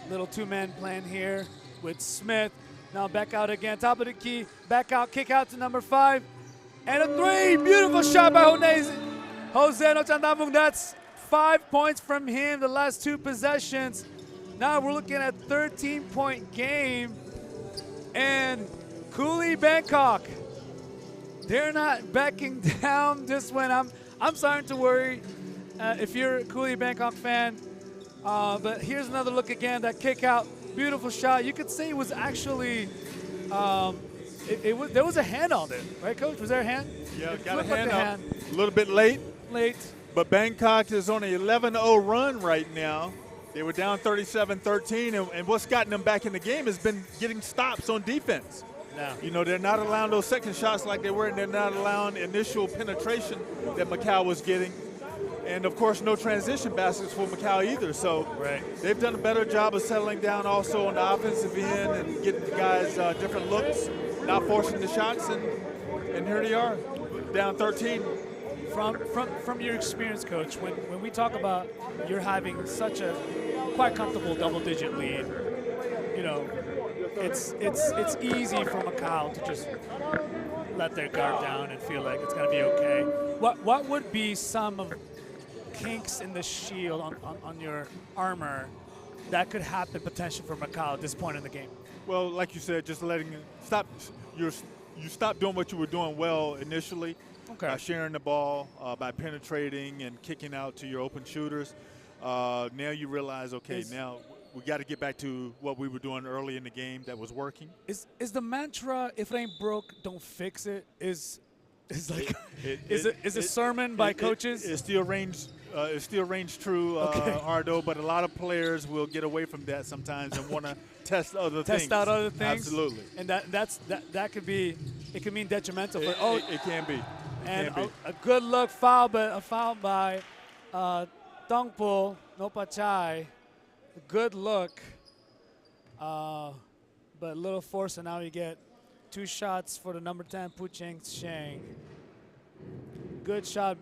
Little two-man plan here with Smith. Now back out again, top of the key, back out, kick out to number 5. And a 3, beautiful shot by Jose Nochandamung. That's 5 points from him the last 2 possessions. Now we're looking at 13-point game. And Cooly Bangkok, they're not backing down this one. I'm starting to worry if you're a Cooly Bangkok fan. But here's another look again, that kick out, beautiful shot. You could say it was actually, there was a hand on it, right, Coach? Was there a hand? Yeah, it got a like hand up. A little bit late. But Bangkok is on an 11-0 run right now. They were down 37-13, and what's gotten them back in the game has been getting stops on defense. No. You know, they're not allowing those second shots like they were, and they're not allowing initial penetration that Macau was getting. And, of course, no transition baskets for Macau either. So they've done a better job of settling down also on the offensive end and getting the guys different looks, not forcing the shots, and here they are, down 13. From your experience, Coach, when we talk about you're having such a quite comfortable double-digit lead, you know, it's easy for Macau to just let their guard down and feel like it's going to be okay. What would be some of kinks in the shield on your armor that could happen potentially for Macau at this point in the game? Well, like you said, just letting stop. You stopped doing what you were doing well initially. Okay. By sharing the ball, by penetrating and kicking out to your open shooters. Now you realize, okay, now we got to get back to what we were doing early in the game that was working. Is the mantra, if it ain't broke, don't fix it, is a sermon by coaches? It still reigns true, Ardo, but a lot of players will get away from that sometimes and want to test other things. Test out other things? Absolutely. And that could be, it could mean detrimental. It can be. And a good look foul, but a foul by Tongpo Nopachai. A good look, but a little force, and now you get 2 shots for the number 10, Pucheng Sheng. Good shot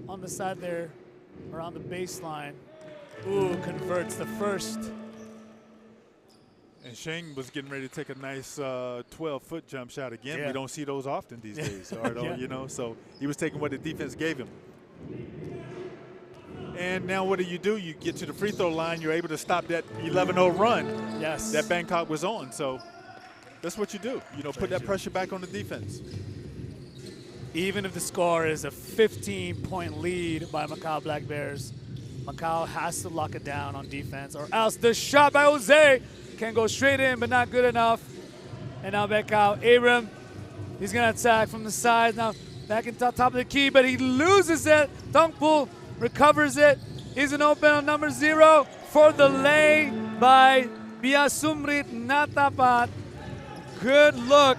on the side there, around the baseline. Ooh, converts the first. And Sheng was getting ready to take a nice 12-foot jump shot again. Yeah. We don't see those often these days, Ardo, you know. So he was taking what the defense gave him. And now what do? You get to the free throw line. You're able to stop that 11-0 run that Bangkok was on. So that's what you do. You know, put that pressure back on the defense. Even if the score is a 15-point lead by Macau Black Bears, Macau has to lock it down on defense, or else the shot by Jose can go straight in, but not good enough. And now back out. Abram, he's going to attack from the side. Now back in top of the key, but he loses it. Tongpo recovers it. He's an open on number 0 for the lay by Biasumrit Natapat. Good look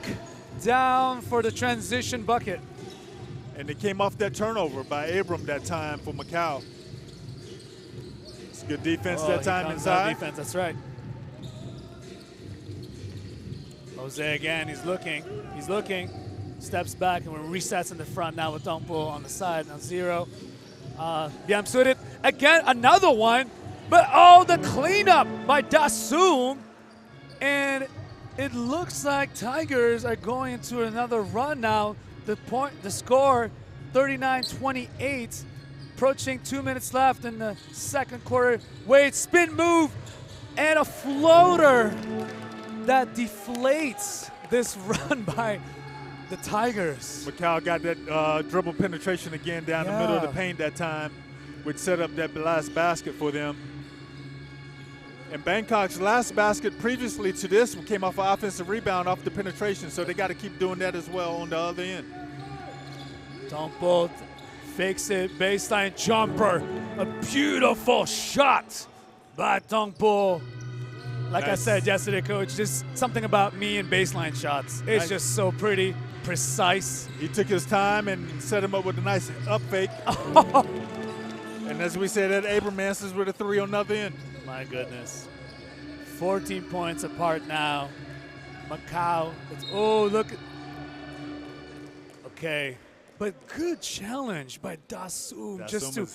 down for the transition bucket. And it came off that turnover by Abram that time for Macau. It's good defense that time inside. Defense, that's right. Jose again, he's looking, steps back, and we're resets in the front now with Tongpo on the side, now 0. Biamsurit, again, another one, but the cleanup by Dasum, and it looks like Tigers are going into another run now. The score, 39-28, approaching 2 minutes left in the second quarter. Wade, spin move, and a floater that deflates this run by the Tigers. Macau got that dribble penetration again down the middle of the paint that time, which set up that last basket for them. And Bangkok's last basket previously to this came off an offensive rebound off the penetration, so they got to keep doing that as well on the other end. Tongpo fakes it, baseline jumper, a beautiful shot by Tongpo. Like I said yesterday, Coach, just something about me and baseline shots. It's just so pretty, precise. He took his time and set him up with a nice up fake. And as we said, that Abram answers with a 3 on the other end. My goodness. 14 points apart now. Macau. Oh, look. Okay. But good challenge by Dasum just to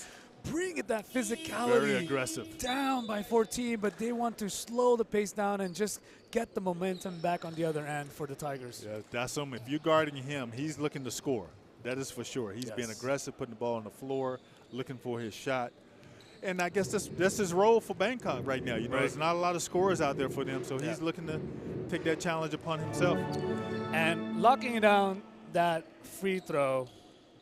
bring it that physicality. Very aggressive. Down by 14, but they want to slow the pace down and just get the momentum back on the other end for the Tigers. Yeah, Dasum, if you're guarding him, he's looking to score. That is for sure. He's being aggressive, putting the ball on the floor, looking for his shot. And I guess that's his role for Bangkok right now. You know, there's not a lot of scorers out there for them, so he's looking to take that challenge upon himself. And locking down that free throw,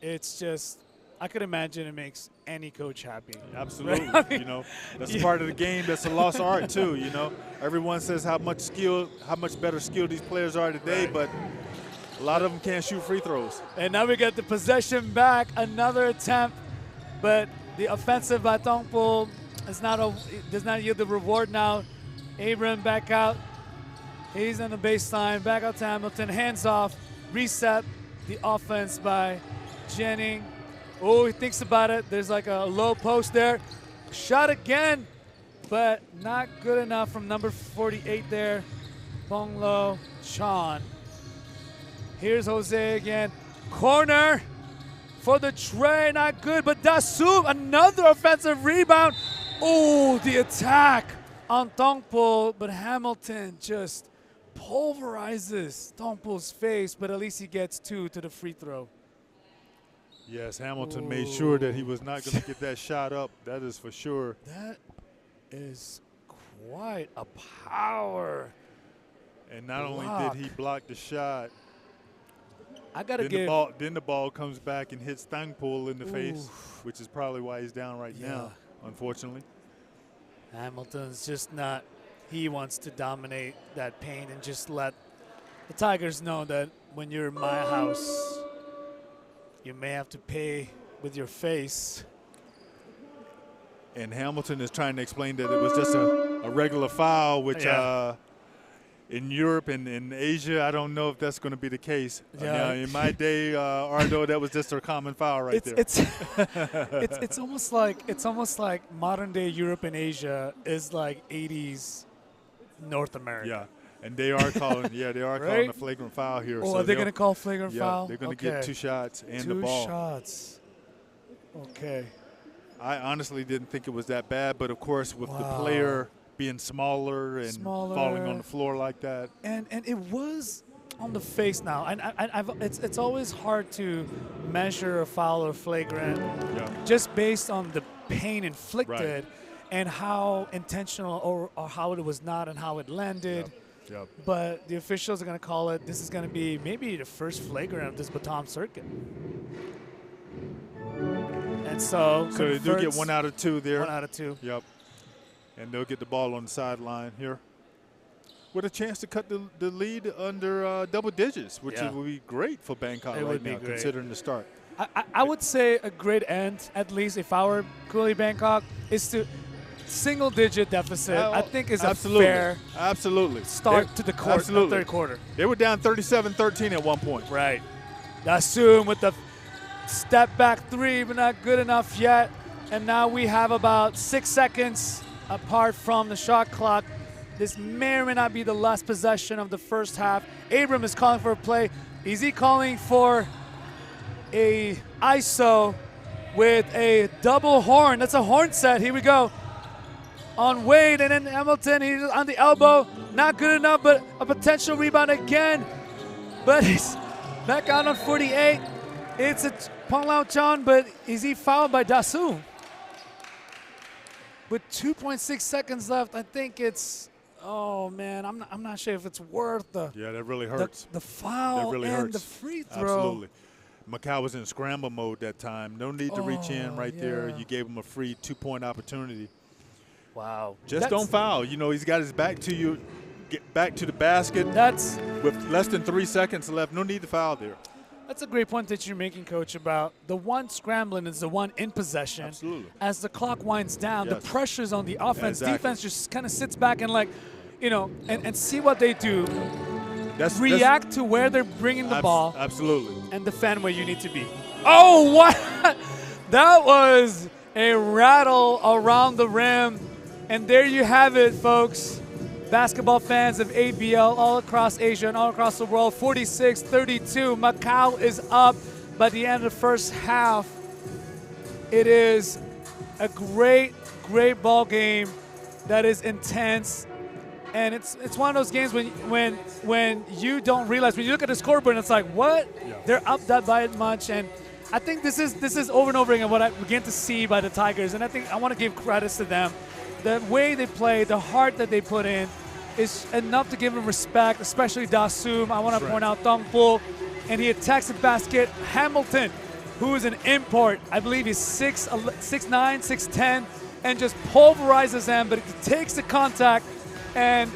it's just, I could imagine it makes any coach happy. Absolutely. Right? I mean, you know, that's part of the game. That's a lost art too. You know, everyone says how much better skill these players are today, but a lot of them can't shoot free throws. And now we get the possession back, another attempt, but the offensive Batam pool does not yield the reward now. Abram back out. He's on the baseline. Back out to Hamilton. Hands off. Reset the offense by Jennings. Oh, he thinks about it. There's like a low post there. Shot again, but not good enough from number 48 there. Bonglo Chan. Here's Jose again. Corner for the tray, not good, but Dasum, another offensive rebound. Oh, the attack on Tongpo, but Hamilton just pulverizes Tongpo's face, but at least he gets 2 to the free throw. Yes, Hamilton made sure that he was not going to get that shot up. That is for sure. That is quite a power. And not only did he block the shot, I gotta then the ball comes back and hits Thangpool in the face, which is probably why he's down right now, unfortunately. Hamilton's just not, he wants to dominate that paint and just let the Tigers know that when you're in my house, you may have to pay with your face. And Hamilton is trying to explain that it was just a regular foul, which in Europe and in Asia, I don't know if that's going to be the case. Yeah. In my day, Ardo, that was just a common foul right there. It's almost like modern day Europe and Asia is like 80s North America. Yeah, and they are calling calling a flagrant foul here. Oh, so are they going to call flagrant foul? They're going to get 2 shots and the 2 ball. shots. Okay. I honestly didn't think it was that bad, but of course with the player being smaller and falling on the floor like that. And it was on the face now. And it's always hard to measure a foul or flagrant just based on the pain inflicted and how intentional or how it was not and how it landed. Yep. But the officials are going to call it. This is going to be maybe the first flagrant of this Batam circuit. And so they do get 1 out of 2 there. 1 out of 2. Yep. And they'll get the ball on the sideline here with a chance to cut the lead under double digits, which would be great for Bangkok right now, considering the start. I would say a great end, at least if I were Cooly Bangkok, is to single-digit deficit. I think is a fair start to the third quarter. They were down 37-13 at one point. Right. Dasum with the step back 3, but not good enough yet. And now we have about 6 seconds apart from the shot clock. This may or may not be the last possession of the first half. Abram is calling for a play. Is he calling for a ISO with a double horn? That's a horn set. Here we go. On Wade, and then Hamilton, he's on the elbow. Not good enough, but a potential rebound again. But he's back out on 48. It's a Pong Lao Chan, but is he fouled by Dasum? With 2.6 seconds left, I think it's, oh man, I'm not sure if it's worth the that really hurts. The foul really and hurts. the free throw. Absolutely. Macau was in scramble mode that time. No need to reach in right there. You gave him a free 2-point opportunity. Wow. Just don't foul. You know, he's got his back to you. Get back to the basket. That's with less than 3 seconds left. No need to foul there. That's a great point that you're making, Coach, about the one scrambling is the one in possession. Absolutely. As the clock winds down, the pressure's on the offense. Exactly. Defense just kind of sits back and and see what they do. React to where they're bringing the ball. Absolutely. And defend where you need to be. Oh, what? That was a rattle around the rim. And there you have it, folks. basketball fans of ABL all across Asia and all across the world. 46-32. Macau is up by the end of the first half. It is a great ball game that is intense. And it's one of those games when you don't realize, when you look at the scoreboard, it's like, what? Yeah. They're up that by much. And I think this is over and over again what I begin to see by the Tigers. And I think I want to give credits to them. The way they play, the heart that they put in is enough to give them respect, especially Dasum. I want to point out Tongpo. And he attacks the basket. Hamilton, who is an import, I believe he's 6'9", 6'10", and just pulverizes them, but he takes the contact. And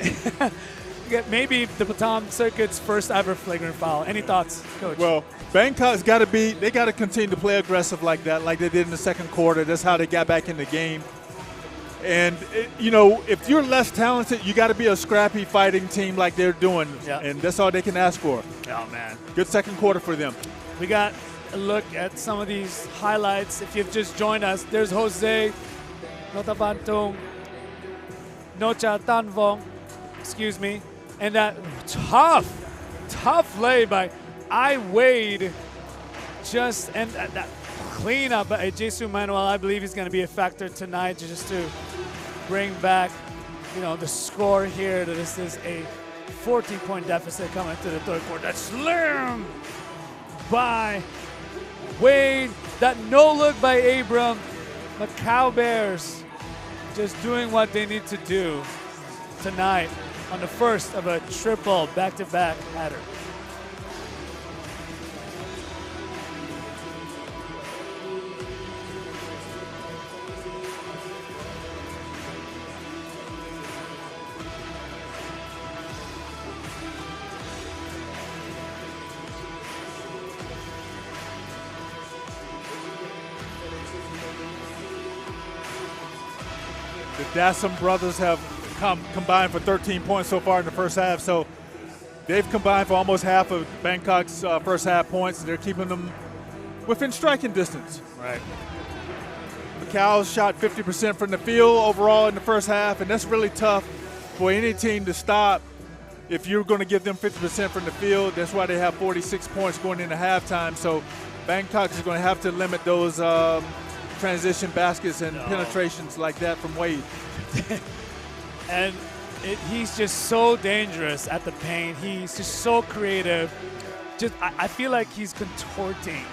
maybe the Batam circuit's first ever flagrant foul. Any thoughts, Coach? Well, Bangkok's got to continue to play aggressive like that, like they did in the second quarter. That's how they got back in the game. And, if you're less talented, you got to be a scrappy fighting team like they're doing. Yeah. And that's all they can ask for. Oh, man. Good second quarter for them. We got a look at some of these highlights. If you've just joined us, there's Jose Notabantung Nocha Tanvong, excuse me, and that tough lay by Wade, and that cleanup by Jesus Manuel. I believe he's going to be a factor tonight just to bring back, the score here. This is a 14-point deficit coming to the third quarter. That slam by Wade, that no look by Abram. Macau Bears just doing what they need to do tonight on the first of a triple back-to-back header. The Dasum brothers have combined for 13 points so far in the first half, so they've combined for almost half of Bangkok's first half points. They're keeping them within striking distance. Right. Macau shot 50% from the field overall in the first half, and that's really tough for any team to stop if you're going to give them 50% from the field. That's why they have 46 points going into halftime. So Bangkok is going to have to limit those transition baskets and penetrations like that from Wade. And he's just so dangerous at the paint. He's just so creative. I feel like he's contorting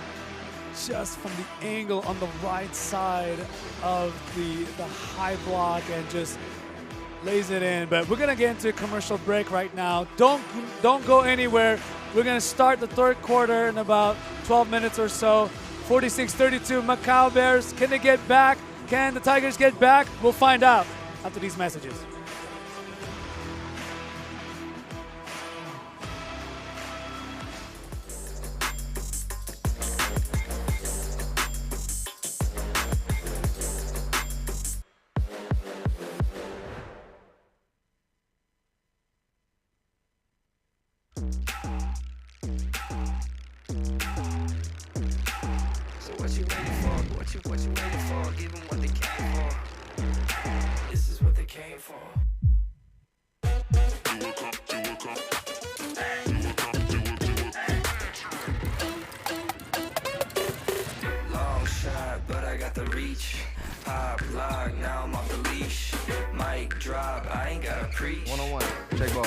just from the angle on the right side of the high block and just lays it in. But we're gonna get into a commercial break right now. Don't go anywhere. We're gonna start the third quarter in about 12 minutes or so. 46-32 Macau Bears. Can they get back? Can the Tigers get back? We'll find out after these messages. What you waiting for? Give them what they came for. This is what they came for. Long shot, but I got the reach. Pop, lock, now I'm off the leash. Mic drop, I ain't got a preach. One-on-one, check ball.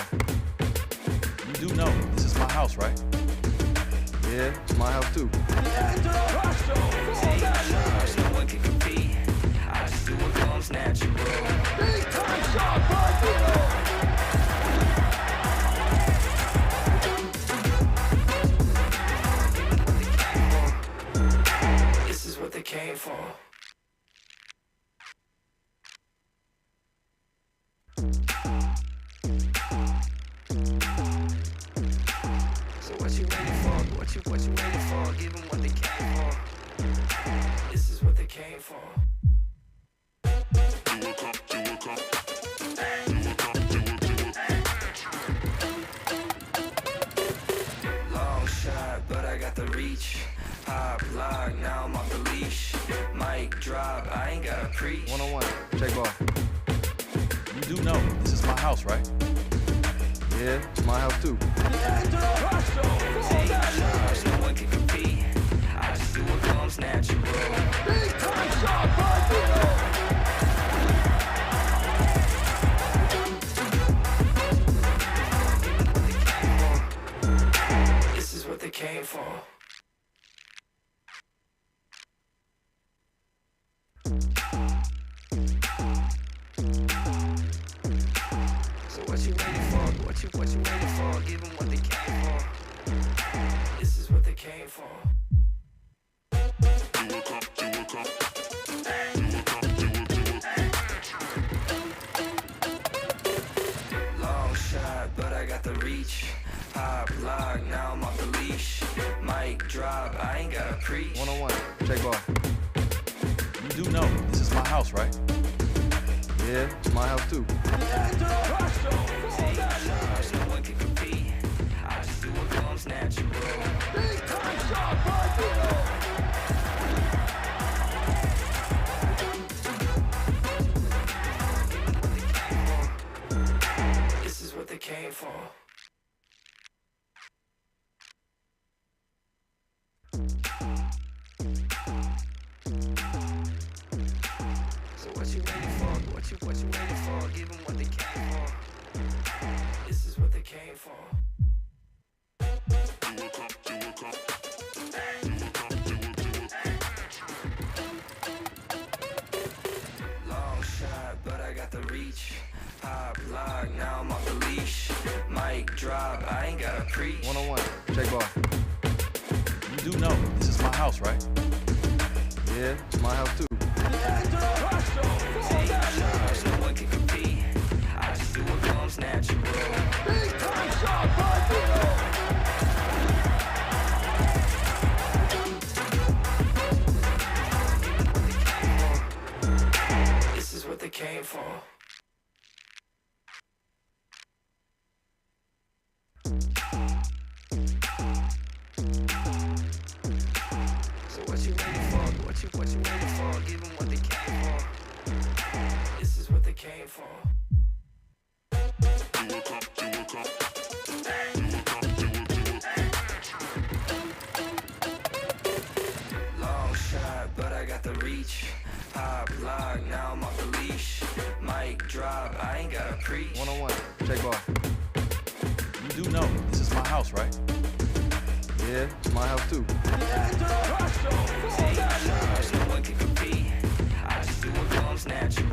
You do know this is my house, right? Yeah, it's my house too. No one can compete. I just do what comes natural. Big time shot by Dino. This is what they came for. So what you waiting for? What you waiting for? Give them what they came for. This is what they came for. Long shot, but I got the reach. Pop, lock, now I'm off the leash. Mic drop, I ain't got a preach. One-on-one, check ball. You You do know this is my house, right? Yeah, it's my house too. No one can compete. I just do what comes natural. This is what they came for. So what you waiting for? What you waiting for? Give them what they came for. This is what they came for. Long shot, but I got the reach. Pop lock, now I'm off the leash. Mic drop, I ain't gotta preach. One-on-one, check ball. You do know this is my house, right? Yeah, it's my house too. No one can compete. I just do what comes natural. This is what they came for. So what you waiting for? What you waiting for? Give them what they came for. This is what they came for. Long shot, but I got the reach. Pop lock, now I'm off the leash. Mic drop, I ain't gotta preach. One-on-one, check ball. You do know this is my house, right? Yeah, it's my house too. No one can compete. I just do what comes natural. This is what they came for. So what you waiting for? What you waiting for? Give them what they came for. This is what they came for. Long shot, but I got the reach. Pop lock, now I'm off the leash. Mic drop, I ain't gotta preach. One-on-one, check ball. You do know this is my house, right? Yeah, it's my house too. No one can compete. I just do what comes natural.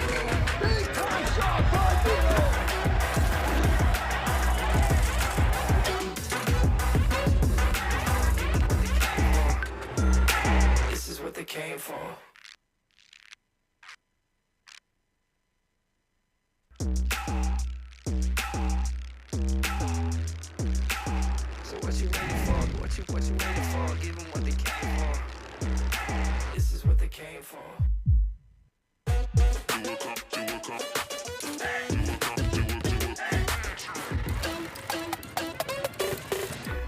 This is what they came for. So what you waiting for? What you waiting for? Give them what they came for. This is what they came for.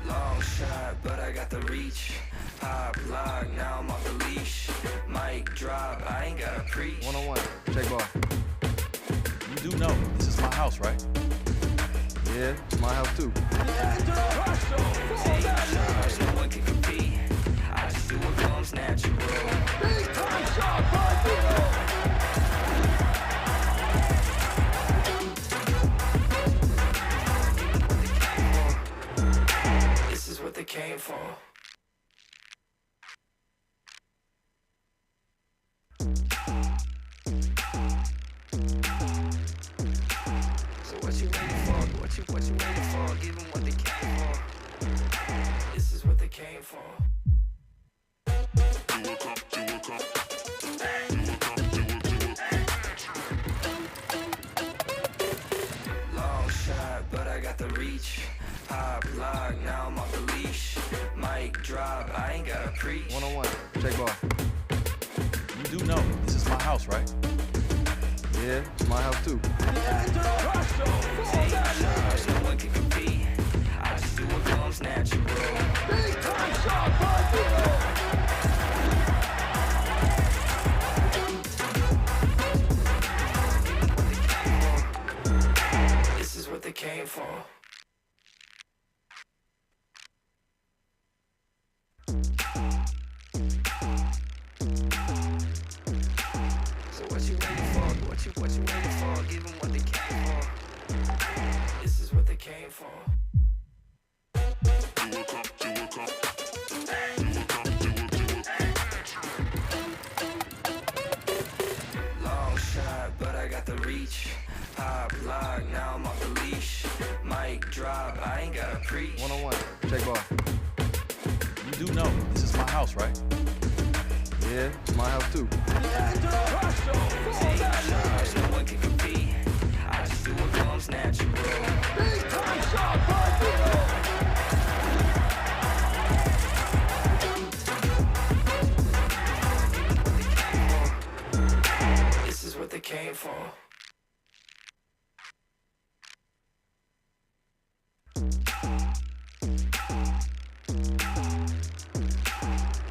Long shot, but I got the reach. Pop lock, now I'm off the leash. Mic drop, I ain't gotta preach. One-on-one, check ball. You do know this is my house, right? Yeah, it's my house too. No one can compete. I just do what comes natural. This is what they came for. So what you waiting for? What you waiting for? Give them what they came for. This is what they came for. Long shot, but I got the reach. Pop lock, now I'm off the leash. Mic drop, I ain't gotta preach. One-on-one, check ball. You do know this is my house, right? Yeah, it's my house too. No one can compete. I just do what comes natural. what you waiting for? Give them what they came for. This is what they came for. Long shot, but I got the reach. Pop, lock, now I'm off the leash. Mic drop, I ain't gotta preach. One-on-one. Check ball. You do know this is my house, right? Yeah, it's my house too. Take charge, no one can compete. I just do what comes natural. This is what they came for.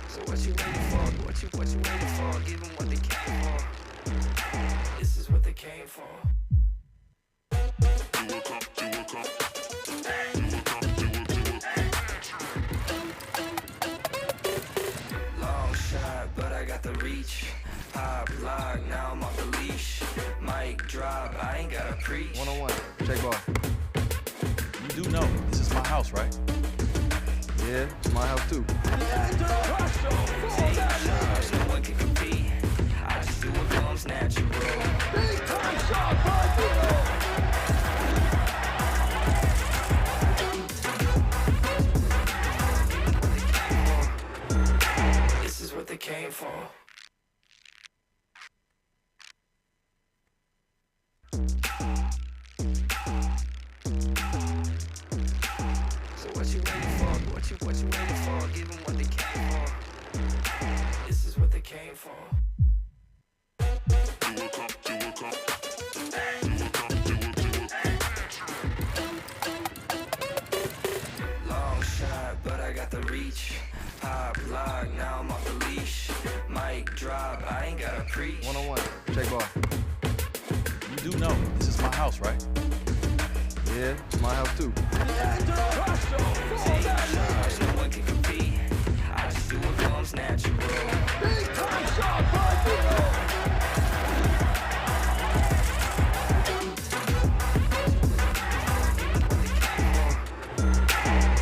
So what you waiting for? What you waiting for? Give them what they came for. This is what they came for. Long shot, but I got the reach. Pop, lock, now I'm off the leash. Mic drop, I ain't gotta preach. One-on-one. Check ball. You do know this is my house, right? Yeah, it's my house too. Take charge, no one can compete. I just do what comes natural. This is what they came for. So what you waiting for? What you waiting for? Give them what they came for. This is what they came for. Long shot, but I got the reach. Pop, lock, now I'm off the leash. Mic drop, I ain't gotta preach. One-on-one. Check ball. You do know this is my house, right? Yeah, it's my house too. Take charge, no one can compete. I just do what comes natural.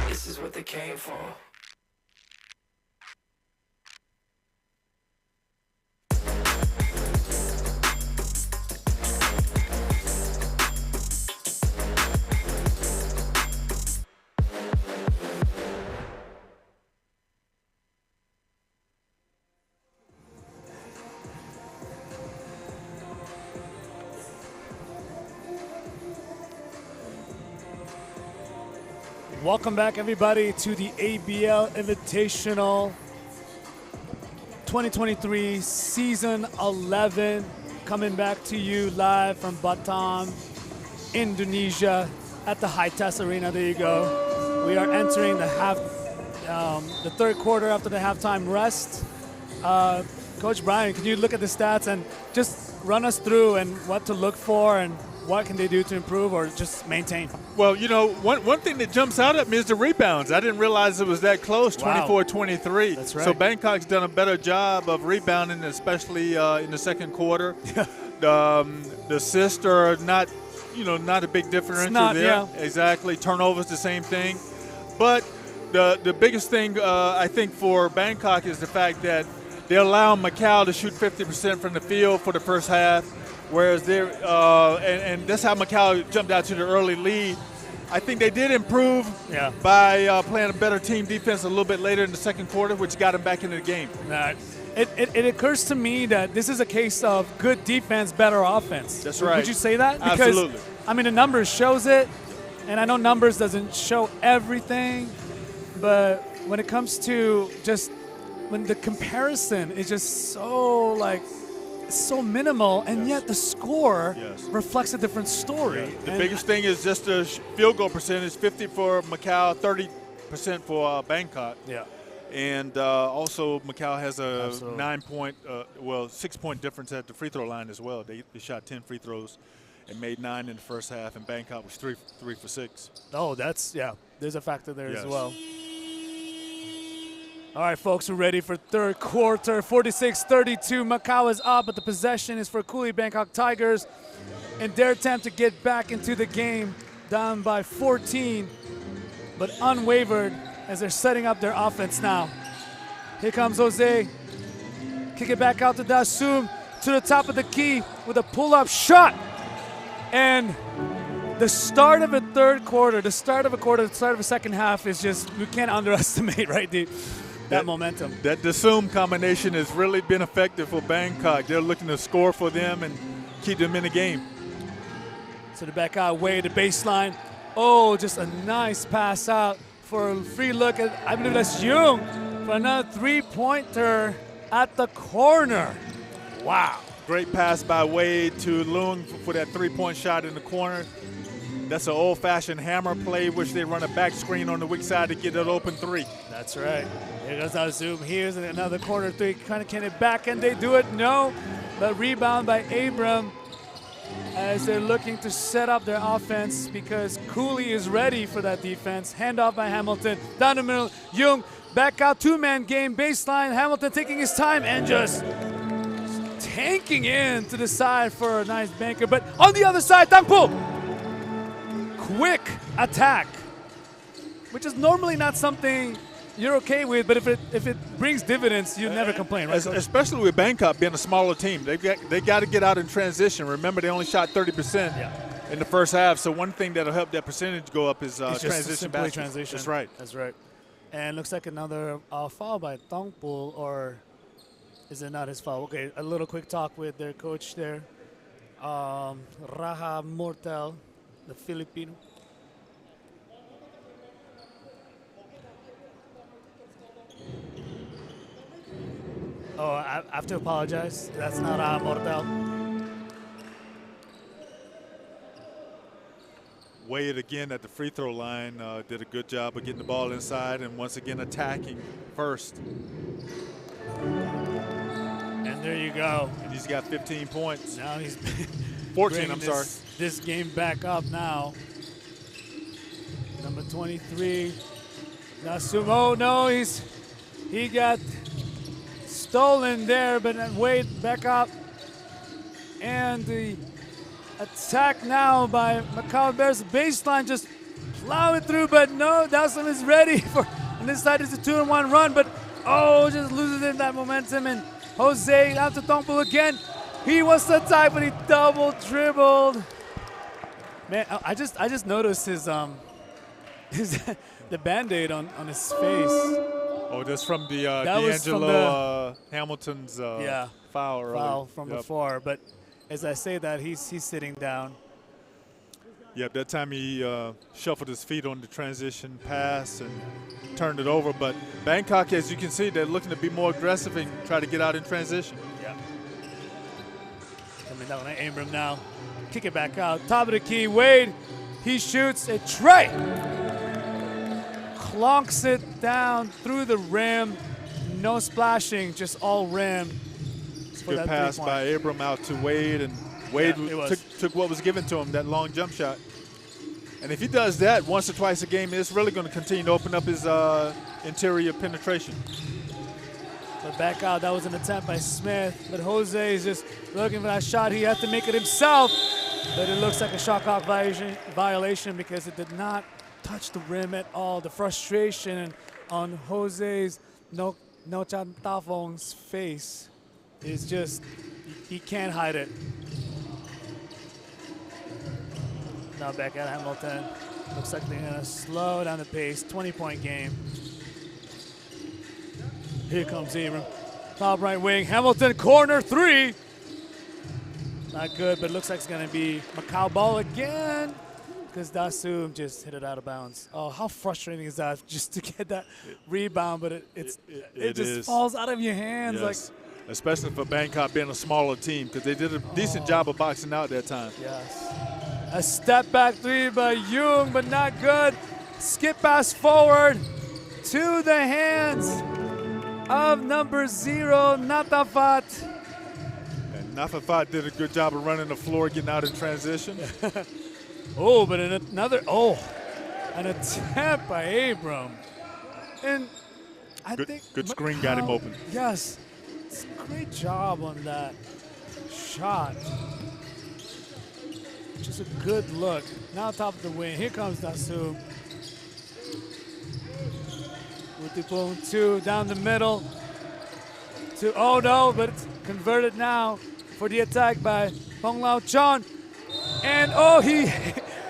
This is what they came for. Welcome back, everybody, to the ABL Invitational 2023 Season 11. Coming back to you live from Batam, Indonesia, at the Hitas Arena. There you go. We are entering the third quarter after the halftime rest. Coach Brian, can you look at the stats and just run us through and what to look for and what can they do to improve or just maintain? Well, you know, one thing that jumps out at me is the rebounds. I didn't realize it was that close, Wow. 24-23. That's right. So Bangkok's done a better job of rebounding, especially in the second quarter. The assists are not a big differential there. Yeah. Exactly. Turnovers, the same thing. But the biggest thing, I think, for Bangkok is the fact that they allow Macau to shoot 50% from the field for the first half. Whereas they're, and that's how Macau jumped out to the early lead. I think they did improve by playing a better team defense a little bit later in the second quarter, which got them back into the game. It occurs to me that this is a case of good defense, better offense. That's right. Would you say that? Because, Absolutely. I mean, the numbers shows it, and I know numbers doesn't show everything, but when it comes to just when the comparison is just so minimal, and yet the score reflects a different story. The biggest thing is just the field goal percentage, 50 for Macau, 30% for Bangkok. Yeah. And also Macau has a Absolutely. 6-point difference at the free throw line as well. They shot 10 free throws and made 9 in the first half, and Bangkok was 3 for 6. Oh, there's a factor there as Yes. well. All right, folks, we're ready for third quarter. 46-32, Macau is up, but the possession is for Cooly Bangkok Tigers. In their attempt to get back into the game, down by 14, but unwavered as they're setting up their offense now. Here comes Jose. Kick it back out to Dasum, to the top of the key with a pull-up shot. And the start of a third quarter, the start of a second half is just, we can't underestimate, right, that momentum. That Dasum combination has really been effective for Bangkok. They're looking to score for them and keep them in the game. So the back out, way the baseline. Oh, just a nice pass out for a free look at, I believe that's Jung, for another three-pointer at the corner. Wow. Great pass by Wade to Leung for that three-point shot in the corner. That's an old-fashioned hammer play, which they run a back screen on the weak side to get an open three. That's right. Here goes our zoom. Here's another corner three. Kind of can it back, and they do it? No. But rebound by Abram as they're looking to set up their offense because Cooly is ready for that defense. Handoff by Hamilton. Down the middle. Jung back out, two-man game, baseline. Hamilton taking his time and just tanking in to the side for a nice banker. But on the other side, Tangpo. Quick attack, which is normally not something you're okay with, but if it brings dividends, you never complain, right? Especially with Bangkok being a smaller team. They got to get out in transition. Remember, they only shot 30% in the first half, so one thing that'll help that percentage go up is transition baskets. Transition. That's right. That's right. And looks like another foul by Tongpul, or is it not his foul? Okay, a little quick talk with their coach there, Raha Mortel, the Filipino. Oh, I have to apologize. That's not Raha Mortel. Wade again at the free throw line did a good job of getting the ball inside and once again attacking first. And there you go. And he's got 15 points. Now he's 14, I'm sorry. This game back up now. Number 23. Nasum. Oh no, he got stolen there, but then Wade back up. And the attack now by Macau Bears. Baseline just plowing through, but no, Dasum is ready for, on this side is a 2-1 run, but oh, just loses in that momentum. And Jose out to Tongpul again. He wants to tie, but he double dribbled. Man, I just noticed his the Band-Aid on his face. Oh, that's from the D'Angelo Hamilton's foul earlier. Foul from before, but as I say that, he's sitting down. Yep, that time he shuffled his feet on the transition pass and turned it over. But Bangkok, as you can see, they're looking to be more aggressive and try to get out in transition. Yeah. Coming down on Abram now. Kick it back out. Top of the key, Wade. He shoots a tray. Clonks it down through the rim. No splashing, just all rim. Good pass by Abram out to Wade, and Wade took what was given to him, that long jump shot. And if he does that once or twice a game, it's really going to continue to open up his interior penetration. But back out, that was an attempt by Smith. But Jose is just looking for that shot. He had to make it himself. But it looks like a shot clock violation because it did not touch the rim at all. The frustration on Jose's No Chan Tafong's face is just, he can't hide it. Now back at Hamilton. Looks like they're gonna slow down the pace. 20-point game. Here comes Abram. Top right wing. Hamilton corner three. Not good, but it looks like it's gonna be Macau ball again because Dasum just hit it out of bounds. Oh, how frustrating is that just to get that rebound, but it just falls out of your hands. Yes. Like, especially for Bangkok being a smaller team because they did a decent job of boxing out that time. Yes. A step back three by Jung, but not good. Skip pass forward to the hands of number 0, Natafat. And Natafat did a good job of running the floor, getting out in transition. Oh, but an attempt by Abram. And I think Good screen got him open. Yes. It's a great job on that shot. Just a good look. Now top of the wing. Here comes Dasu. Utipung 2 down the middle. Oh no, but it's converted now for the attack by Hong Lao Chon. And oh, he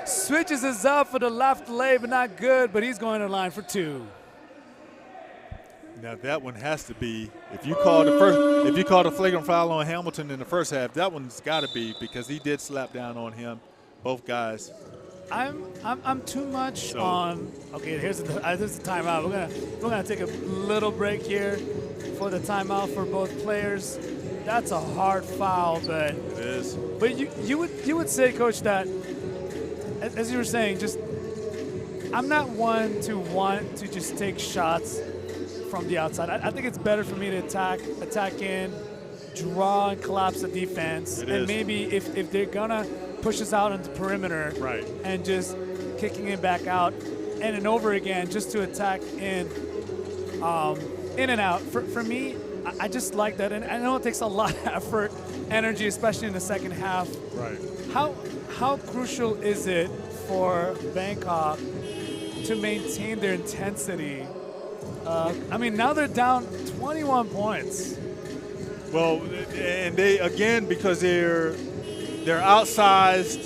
switches us up for the left lay, but not good, but he's going to line for 2. Now that one has to be, if you call the flagrant foul on Hamilton in the first half, that one's got to be, because he did slap down on him, both guys. I'm too much on. Okay, here's the timeout. We're gonna take a little break here for the timeout for both players. That's a hard foul, but it is. But you would say, Coach, that as you were saying, just I'm not one to want to just take shots from the outside. I think it's better for me to attack in, draw and collapse the defense, and maybe if they're gonna push us out into perimeter, right, and just kicking it back out and over again just to attack in and out. For me, I just like that, and I know it takes a lot of effort, energy, especially in the second half. Right. How crucial is it for Bangkok to maintain their intensity? I mean, now they're down 21 points. Well, and they, again, because they're outsized,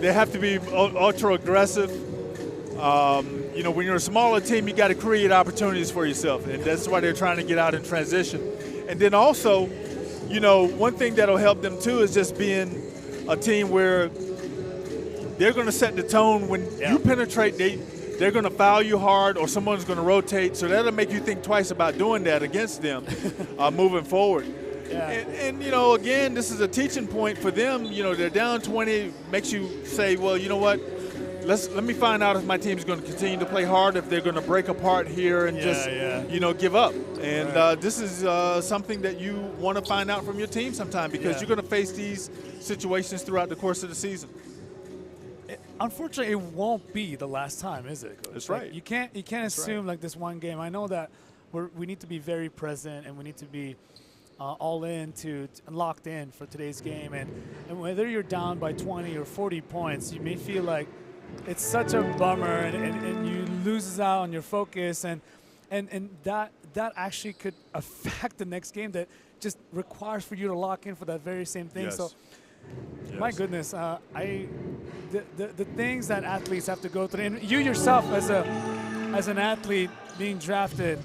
they have to be ultra aggressive. You know, when you're a smaller team, you got to create opportunities for yourself, and that's why they're trying to get out in transition. And then also, you know, one thing that'll help them too is just being a team where they're going to set the tone when you penetrate. They're going to foul you hard, or someone's going to rotate, so that'll make you think twice about doing that against them moving forward. Yeah. And, you know, again, this is a teaching point for them. You know, they're down 20, makes you say, well, you know what, let me find out if my team's going to continue to play hard, if they're going to break apart here and you know, give up. And this is something that you want to find out from your team sometime, because you're going to face these situations throughout the course of the season. Unfortunately, it won't be the last time, is it, Coach? That's right. You can't assume like this one game. I know that we need to be very present, and we need to be all in to locked in for today's game. And whether you're down by 20 or 40 points, you may feel like it's such a bummer, and you lose out on your focus, and that actually could affect the next game that just requires for you to lock in for that very same thing. Yes. So. My goodness, the things that athletes have to go through, and you yourself as an athlete being drafted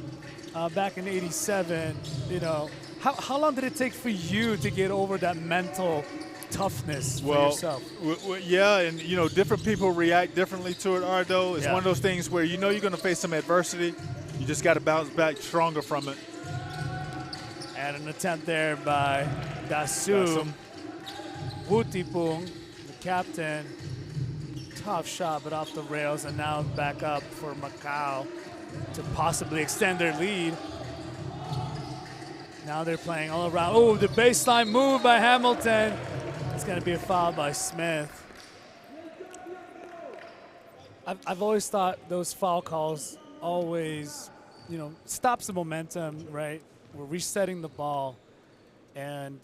back in '87, you know, how long did it take for you to get over that mental toughness for yourself? Yeah, and you know, different people react differently to it, Ardo. It's one of those things where you know you're going to face some adversity. You just got to bounce back stronger from it. And an attempt there by Dasu. Utipung, the captain, tough shot, but off the rails, and now back up for Macau to possibly extend their lead. Now they're playing all around. Oh, the baseline move by Hamilton. It's going to be a foul by Smith. I've always thought those foul calls always, you know, stops the momentum, right? We're resetting the ball. And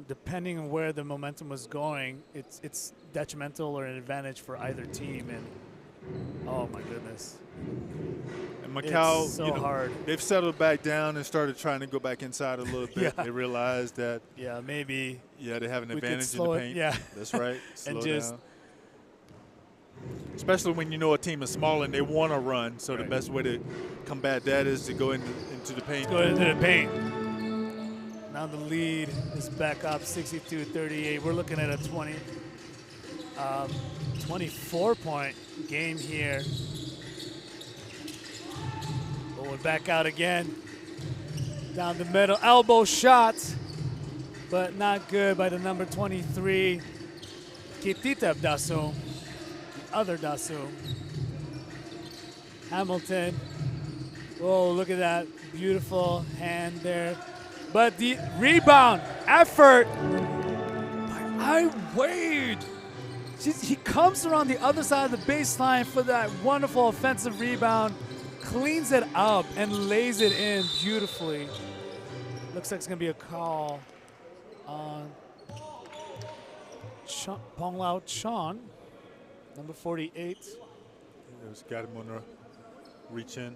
depending on where the momentum was going, it's detrimental or an advantage for either team. And oh my goodness, and Macau, it's so you know, hard. They've settled back down and started trying to go back inside a little bit. They realized that maybe they have an advantage in the paint. That's right. And just down. Especially when you know a team is small and they want to run. So the best way to combat that is to go into the paint. Go into the paint. Now the lead is back up 62-38. We're looking at a 24-point game here. But we're back out again. Down the middle, elbow shot, but not good by the number 23, Kititep Dasu, the other Dasu. Hamilton, oh, look at that beautiful hand there. But the rebound effort by Wade. He comes around the other side of the baseline for that wonderful offensive rebound, cleans it up and lays it in beautifully. Looks like it's going to be a call on Pong Lao Chan, number 48. There's got him on the reach in.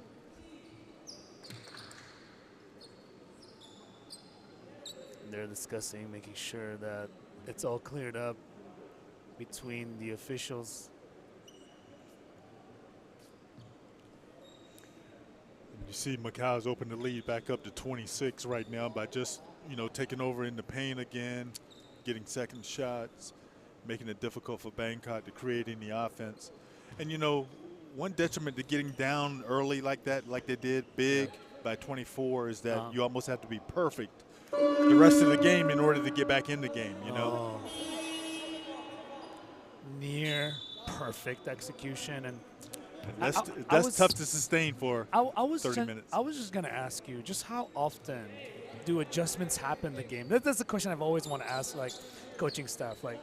They're discussing, making sure that it's all cleared up between the officials. You see Macau's opened the lead back up to 26 right now by just, taking over in the paint again, getting second shots, making it difficult for Bangkok to create any offense. And, one detriment to getting down early like that, like they did big by 24, is that you almost have to be perfect the rest of the game in order to get back in the game, Near perfect execution. And that's tough to sustain for 30 minutes. I was just going to ask you, just how often do adjustments happen in the game? That's a question I've always want to ask, like, coaching staff. Like,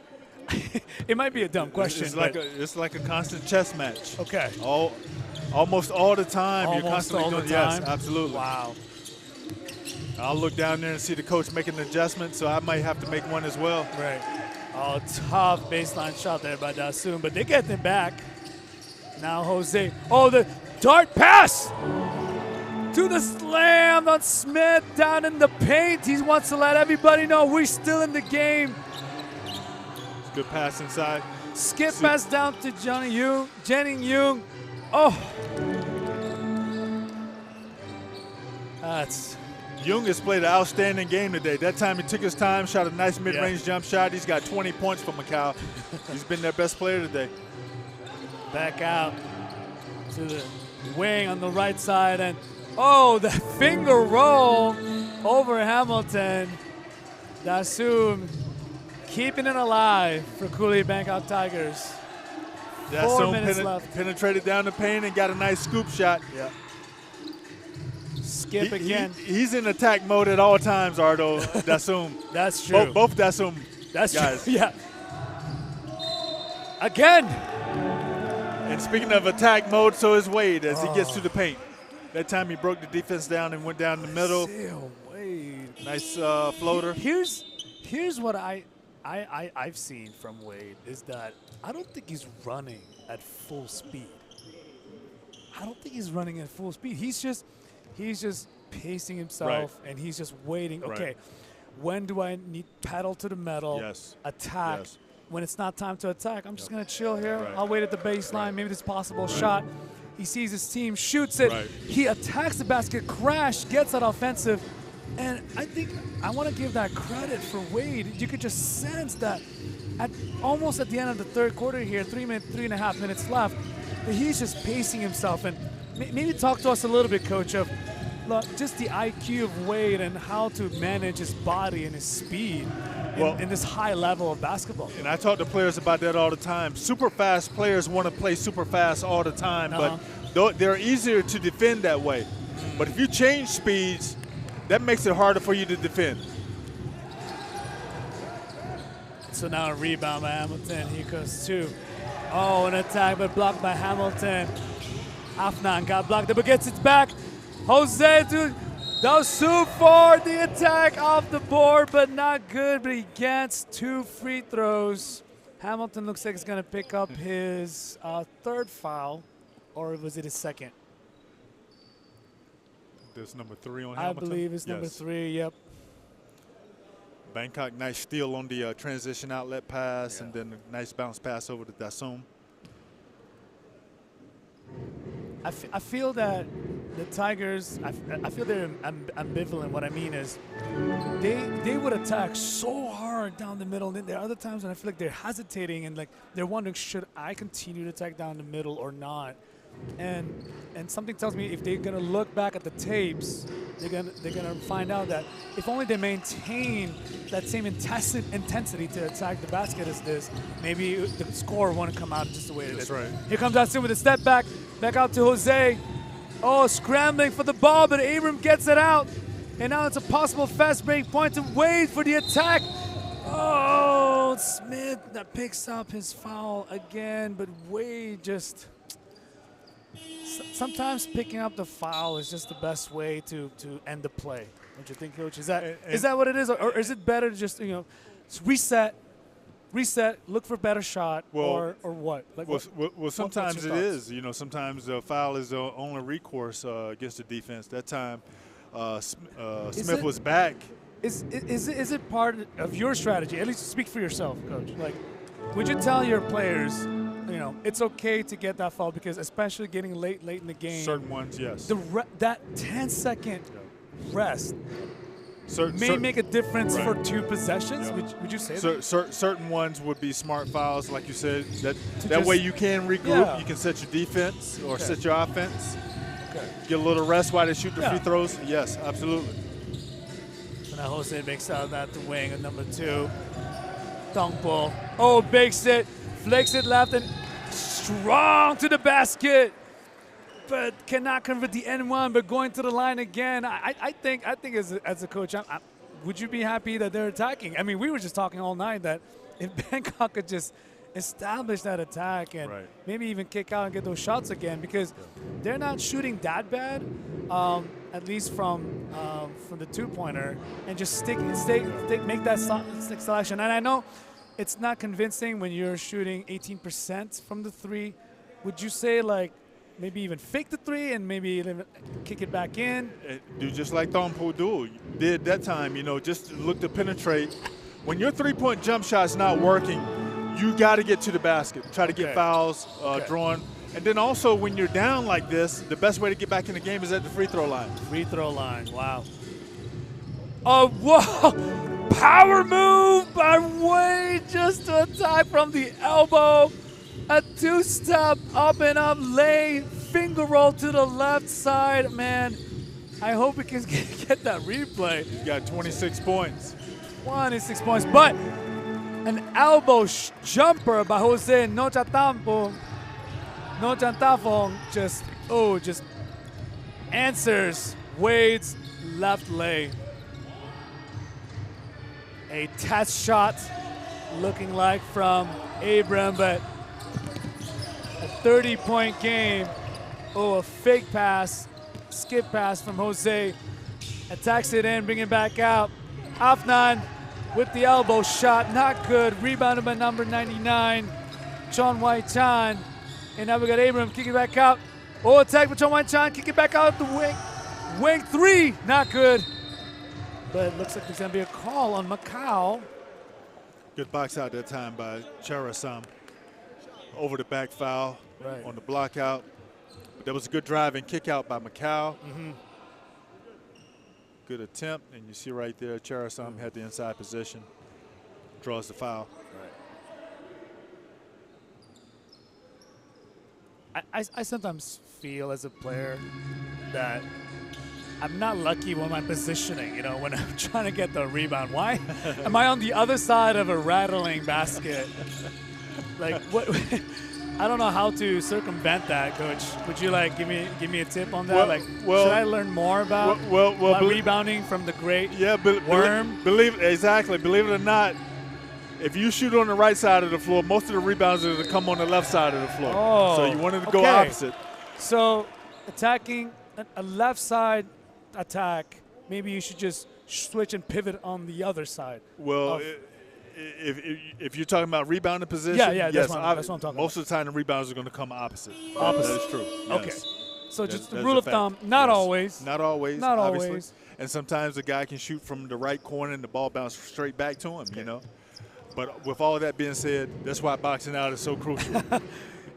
it might be a dumb question. It's like a constant chess match. Okay. Almost all the time. Almost you're constantly all the doing, time? Yes, absolutely. Wow. I'll look down there and see the coach making an adjustment, so I might have to make one as well. Right. Oh, tough baseline shot there by Dasun, but they get them back. Now Jose. Oh, the dart pass to the slam on Smith down in the paint. He wants to let everybody know we're still in the game. Good pass inside. Skip pass down to Jennings Young. Oh. That's. Young has played an outstanding game today. That time he took his time, shot a nice mid-range jump shot. He's got 20 points for Macau. He's been their best player today. Back out to the wing on the right side. And, oh, the finger roll over Hamilton. Dasun keeping it alive for Cooly Bangkok Tigers. 4 minutes left. Penetrated down the paint and got a nice scoop shot. Yeah. Skip again. He's in attack mode at all times, Ardo. Dasun. That's true. Both Dasun That's guys. True. Yeah. Again. And speaking of attack mode, so is Wade as he gets to the paint. That time he broke the defense down and went down the middle. Wade. Nice floater. Here's what I've seen from Wade is that I don't think he's running at full speed. He's just pacing himself, and he's just waiting. Okay, when do I need pedal to the metal? Yes. Attack. Yes. When it's not time to attack, I'm just gonna chill here. I'll wait at the baseline. Maybe this possible shot. He sees his team, shoots it. He attacks the basket, crash, gets that offensive. And I think I want to give that credit for Wade. You could just sense that almost at the end of the third quarter here, 3.5 minutes left, that he's just pacing himself. And maybe talk to us a little bit, Coach, of just the IQ of Wade and how to manage his body and his speed in this high level of basketball. And I talk to players about that all the time. Super fast players want to play super fast all the time, but they're easier to defend that way. But if you change speeds, that makes it harder for you to defend. So now a rebound by Hamilton. Here goes two. Oh, an attack, but blocked by Hamilton. Afnan got blocked, but gets it back. Jose to Dasun for the attack off the board, but not good. But he gets 2 free throws. Hamilton looks like he's going to pick up his third foul, or was it his second? There's number 3 on I Hamilton. believe it's number 3, yep. Bangkok, nice steal on the transition outlet pass, and then a nice bounce pass over to Dasun. I feel that the Tigers, I feel they're ambivalent. What I mean is they would attack so hard down the middle, and then there are other times when I feel like they're hesitating and like they're wondering, should I continue to attack down the middle or not? And something tells me if they're gonna look back at the tapes, they're gonna find out that if only they maintain that same intensity to attack the basket as this, maybe the score won't come out just the way it is. That's right. Here comes Dasun with a step back out to Jose. Oh, scrambling for the ball, but Abram gets it out. And now it's a possible fast break point to Wade for the attack. Oh, Smith that picks up his foul again, but Wade just sometimes picking up the foul is just the best way to end the play. Don't you think, Coach? Is that what it is, or is it better to just reset, look for a better shot, or what? Like, well, sometimes it is. Sometimes the foul is the only recourse against the defense. That time, Smith was back. Is it part of your strategy? At least speak for yourself, Coach. Like, would you tell your players, it's okay to get that foul because especially getting late in the game. Certain ones, yes. That 10-second rest may make a difference for 2 possessions. Yeah. Would you say that? Certain ones would be smart fouls, like you said. That way you can regroup. Yeah. You can set your defense or set your offense. Okay. Get a little rest while they shoot the free throws. Yes, absolutely. So now Jose makes out at the wing at number 2. Dunk ball. Oh, bakes it, flicks it left, and strong to the basket. But cannot convert the N1, but going to the line again. I think as a coach, would you be happy that they're attacking? I mean, we were just talking all night that if Bangkok could just establish that attack and maybe even kick out and get those shots again, because they're not shooting that bad, at least from the 2-pointer, and just make that selection. And I know it's not convincing when you're shooting 18% from the 3. Would you say maybe even fake the 3 and maybe kick it back in? Do just like Thong Po Do did that time, just look to penetrate. When your 3-point jump shot's not working, you got to get to the basket, try to get fouls drawn. And then also when you're down like this, the best way to get back in the game is at the free throw line. Free throw line, wow. Oh, whoa! Power move by Wade just to attack from the elbow. A 2-step up and up lane, finger roll to the left side. Man, I hope we can get that replay. He's got 26 points. 26 points, but an elbow jumper by Jose Nochatafong just answers Wade's left lane. A test shot looking like from Abram, but a 30-point game. Oh, a fake pass, skip pass from Jose. Attacks it in, bring it back out. Afnan with the elbow shot, not good. Rebounded by number 99, Chon Wai-chan. And now we got Abram kick it back out. Oh, attack with Chon Wai-chan, kick it back out the wing. Wing 3, not good. But it looks like there's going to be a call on Macau. Good box out that time by Charasam. Over the back foul on the block out. But that was a good drive and kick out by Macau. Good attempt, and you see right there, Charasam had the inside position, draws the foul. I sometimes feel as a player that I'm not lucky with my positioning, when I'm trying to get the rebound. Why am I on the other side of a rattling basket? Like, what? I don't know how to circumvent that, Coach. Would you give me a tip on that? Should I learn more about rebounding from the great Worm? Believe it or not, if you shoot on the right side of the floor, most of the rebounds are going to come on the left side of the floor. Oh, so you wanted to go opposite. So attacking a left side attack, maybe you should just switch and pivot on the other side. Well, if you're talking about rebounding position, that's what I'm talking about. Most of the time the rebounds are going to come opposite. That is true. Okay. Yes. So just the rule of thumb, not always. Not always. Not obviously. always. And sometimes the guy can shoot from the right corner and the ball bounces straight back to him, But with all of that being said, that's why boxing out is so crucial.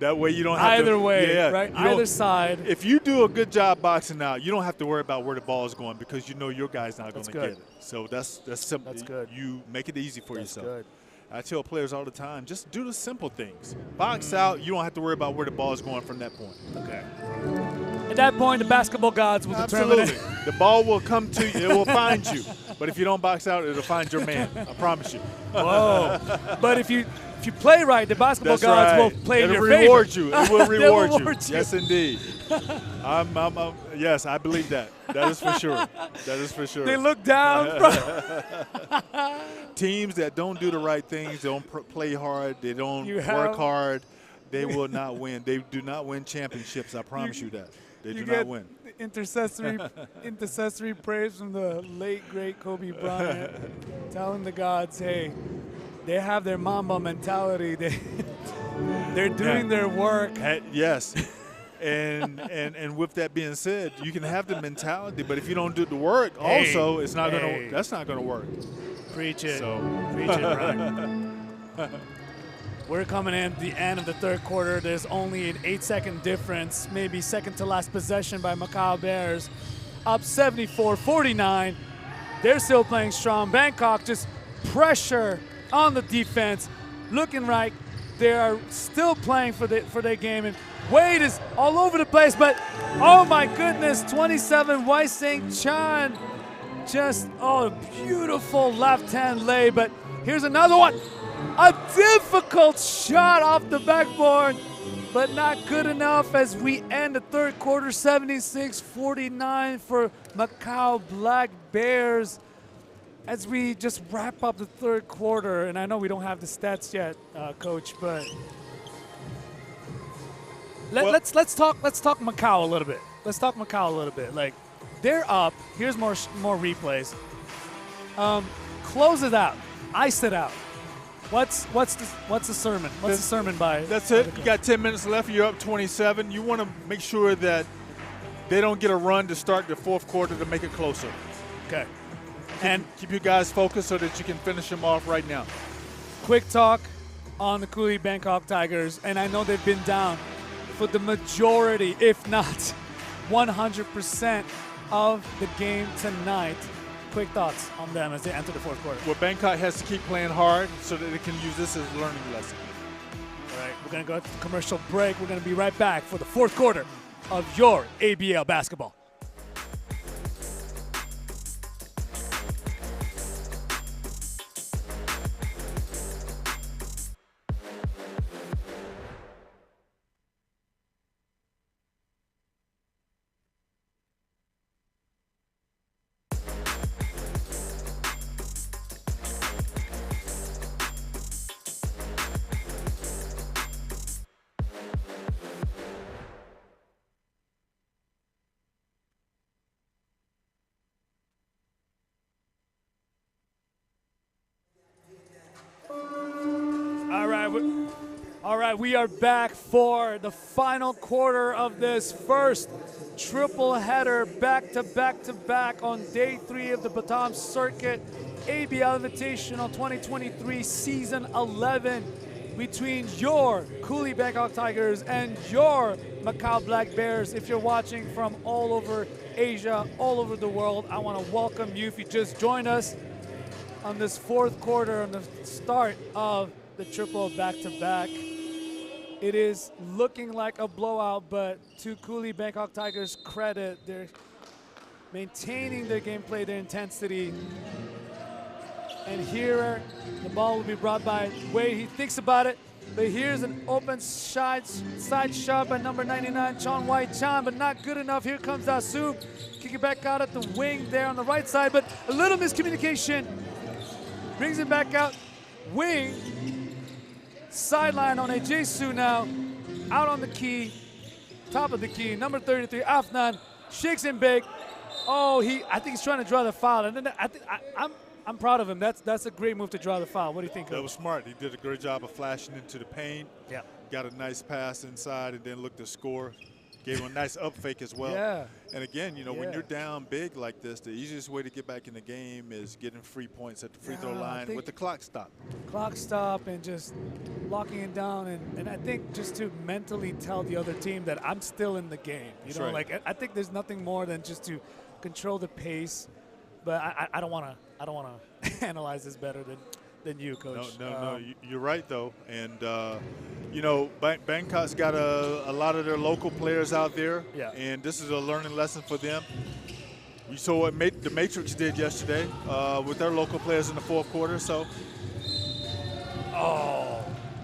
That way you don't have Either way, right? Either side. If you do a good job boxing out, you don't have to worry about where the ball is going because you know your guy's not going to get it. So that's simple. That's good. You make it easy for yourself. Good. I tell players all the time, just do the simple things. Box out, you don't have to worry about where the ball is going from that point. Okay. At that point, the basketball gods will determine it. The ball will come to you. It will find you. But if you don't box out, it'll find your man. I promise you. Whoa. But if you play right, the basketball gods will play in your favor. It will reward you. you. Yes, indeed. Yes, I believe that. That is for sure. That is for sure. They look down. Teams that don't do the right things, they don't play hard, they don't work hard, They will not win. They do not win championships. I promise you that. They do get not win. intercessory prayers from the late, great Kobe Bryant, telling the gods, hey, they have their Mamba mentality. They're doing their work. Yes. And with that being said, you can have the mentality, but if you don't do the work, also, it's not gonna. That's not gonna work. Preach it. So. Preach it, Ryan. We're coming in the end of the third quarter. There's only an 8-second difference, maybe second to last possession by Macau Bears, up 74-49. They're still playing strong. Bangkok just pressure on the defense, looking right. They are still playing for their game, and Wade is all over the place, but oh my goodness, 27, Wai Sing Chan, just, beautiful left-hand lay, but here's another one. A difficult shot off the backboard, but not good enough as we end the third quarter, 76-49 for Macau Black Bears. As we just wrap up the third quarter, and I know we don't have the stats yet, Coach, but let's talk Macau a little bit. Let's talk Macau a little bit. Like, they're up. Here's more replays. Close it out. Ice it out. What's the sermon? What's the sermon by? That's it. You got 10 minutes left. You're up 27. You want to make sure that they don't get a run to start the fourth quarter to make it closer. Okay. And keep you guys focused so that you can finish them off right now. Quick talk on the Cooly Bangkok Tigers, and I know they've been down for the majority, if not 100% of the game tonight. Quick thoughts on them as they enter the fourth quarter. Well, Bangkok has to keep playing hard so that they can use this as a learning lesson. All right, we're going to go to commercial break. We're going to be right back for the fourth quarter of your ABL Basketball. All right, we are back for the final quarter of this first triple header, back-to-back on day 3 of the Batam Circuit ABL Invitational 2023 Season 11 between your Cooly Bangkok Tigers and your Macau Black Bears. If you're watching from all over Asia, all over the world, I want to welcome you. If you just joined us on this fourth quarter, on the start of the triple back-to-back. It is looking like a blowout, but to Cooly Bangkok Tigers' credit, they're maintaining their gameplay, their intensity. And here, the ball will be brought by Wade. He thinks about it, but here's an open side shot by number 99, Chon Wai Chan, but not good enough. Here comes Dasu, kick it back out at the wing there on the right side, but a little miscommunication. Brings it back out, wing. Sideline on Ejesu now, out on the key, top of the key, number 33, Afnan, shakes him big. Oh, I think he's trying to draw the foul, and then I'm proud of him. That's a great move to draw the foul. What do you think? That was smart. He did a great job of flashing into the paint. Yeah. Got a nice pass inside, and then looked to score. Gave him a nice up fake as well. Yeah. And again, when you're down big like this, the easiest way to get back in the game is getting free points at the free throw line with the clock stop. Clock stop and just locking it down, and I think just to mentally tell the other team that I'm still in the game. Like I think there's nothing more than just to control the pace. But I don't want to analyze this better than you, Coach. No, you're right, though. And, Bangkok's got a lot of their local players out there, and this is a learning lesson for them. You saw what the Matrix did yesterday with their local players in the fourth quarter. So,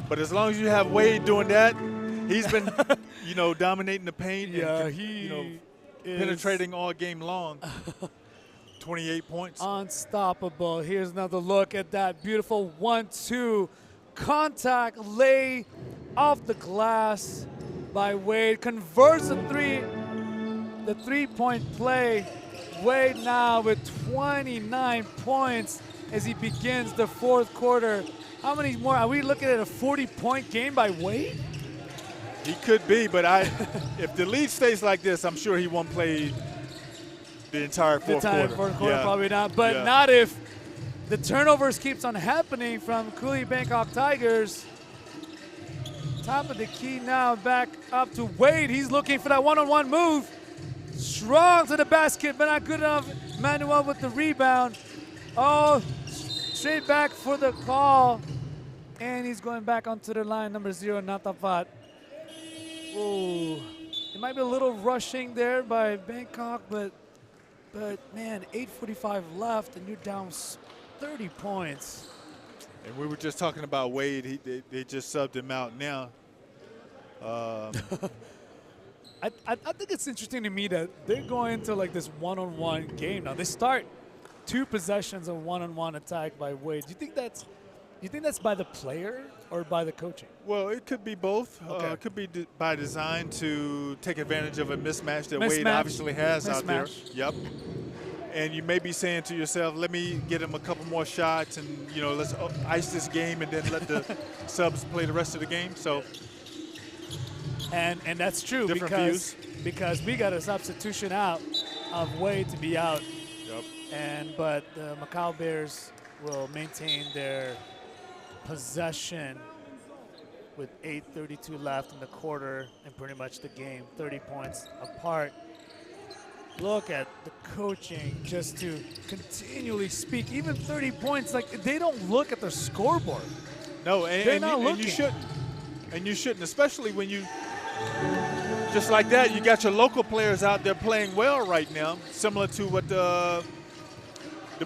but as long as you have Wade doing that, he's been, dominating the paint and, penetrating all game long. 28 points. Unstoppable. Here's another look at that beautiful 1-2 contact lay off the glass by Wade. Converts the three-point play. Wade now with 29 points as he begins the fourth quarter. How many more? Are we looking at a 40-point game by Wade? He could be, but if the lead stays like this, I'm sure he won't play the entire fourth quarter. Fourth quarter, probably not. But not if the turnovers keeps on happening from Cooly Bangkok Tigers. Top of the key now, back up to Wade. He's looking for that one-on-one move. Strong to the basket, but not good enough. Manuel with the rebound. Oh, straight back for the call. And he's going back onto the line, number 0, Natapat. Ooh, it might be a little rushing there by Bangkok, but man, 8:45 left, and you're down 30 points. And we were just talking about Wade. They just subbed him out now. I think it's interesting to me that they're going into like this one-on-one game now. They start 2 possessions of one-on-one attack by Wade. Do you think that's by the player or by the coaching? Well, it could be both. Okay. It could be by design to take advantage of a mismatch that Wade obviously has out there. Yep. And you may be saying to yourself, let me get him a couple more shots and, let's ice this game and then let the subs play the rest of the game. So, and that's true because we got a substitution out of Wade to be out. Yep. But the Macau Bears will maintain their possession with 8:32 left in the quarter and pretty much the game 30 points apart. Look at the coaching just to continually speak. Even 30 points, like they don't look at the scoreboard. No, and you shouldn't. And you shouldn't, especially when you, just like that, you got your local players out there playing well right now, similar to what the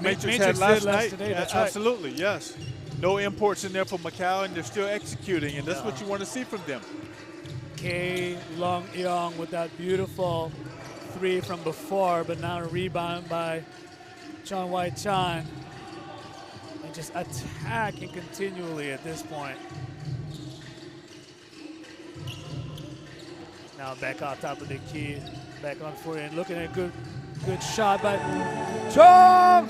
Matrix had last night. Today, that's absolutely, right. Yes. No imports in there for Macau, and they're still executing, and that's what you want to see from them. K. Long Yong with that beautiful 3 from before, but now a rebound by Chon Wai Chan. And just attacking continually at this point. Now back off top of the key, back on for it, looking at a good shot by Chong!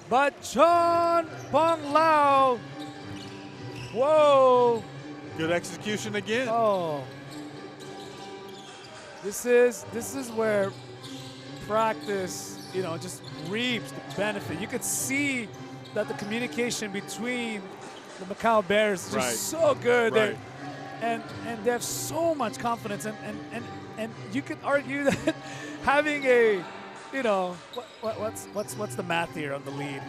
But Chon Pong Lao, whoa! Good execution again. Oh. This is where practice, just reaps the benefit. You could see that the communication between the Macau Bears is just so good. Right. And they have so much confidence. And you could argue that having a, what's the math here on the lead?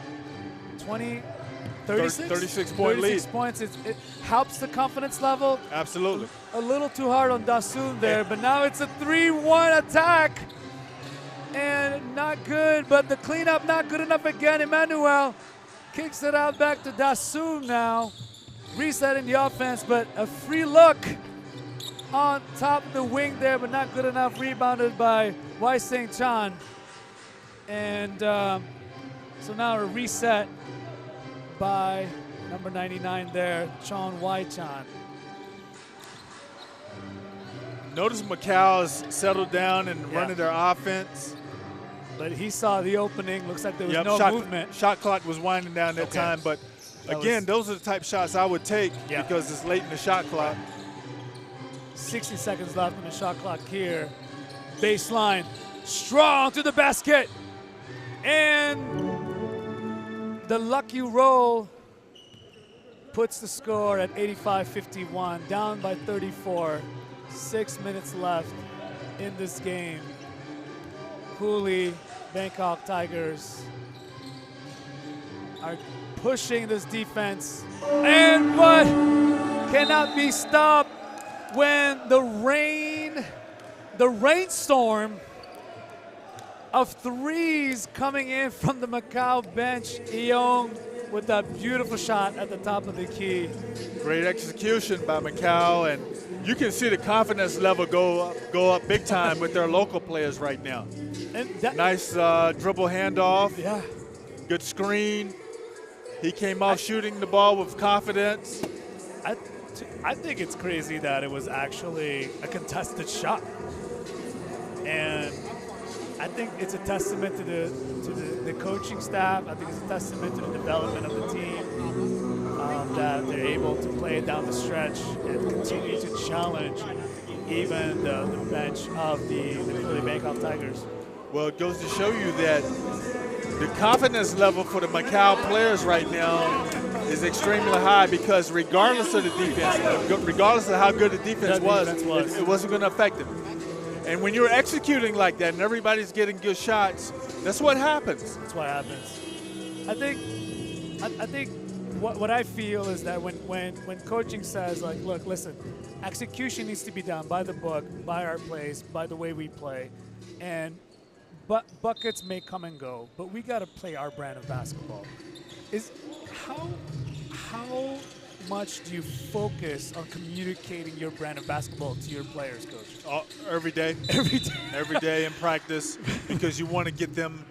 36 point lead. 36 points. It helps the confidence level. Absolutely. A little too hard on Dasun there, but now it's a 3-1 attack. And not good, but the cleanup not good enough again. Emmanuel kicks it out back to Dasun now. Resetting the offense, but a free look on top of the wing there, but not good enough. Rebounded by Wai Seng Chan. And so now a reset by number 99 there, Chon Wai Chan. Notice Macau's settled down and running their offense. But he saw the opening. Looks like there was no movement. Shot clock was winding down that time, but again, those are the type shots I would take because it's late in the shot clock. 60 seconds left in the shot clock here. Baseline, strong to the basket. And the lucky roll puts the score at 85-51, down by 34. 6 minutes left in this game. Cooly, Bangkok Tigers are pushing this defense, and what cannot be stopped when the rainstorm of threes coming in from the Macau bench. Eong with that beautiful shot at the top of the key. Great execution by Macau, and you can see the confidence level go up big time with their local players right now. And nice dribble handoff. Yeah. Good screen. He came off shooting the ball with confidence. I think it's crazy that it was actually a contested shot. And I think it's a testament to the coaching staff. I think it's a testament to the development of the team that they're able to play it down the stretch and continue to challenge even the bench of the Cooly Bangkok Tigers. Well, it goes to show you that the confidence level for the Macau players right now is extremely high, because regardless of the defense, regardless of how good the defense was, it wasn't going to affect them. And when you're executing like that and everybody's getting good shots, that's what happens. That's what happens. I think what I feel is that when coaching says, like, look, listen, execution needs to be done by the book, by our plays, by the way we play, and buckets may come and go, but we got to play our brand of basketball. How much do you focus on communicating your brand of basketball to your players, Coach? Every day. Every day. Every day in practice, because you want to get them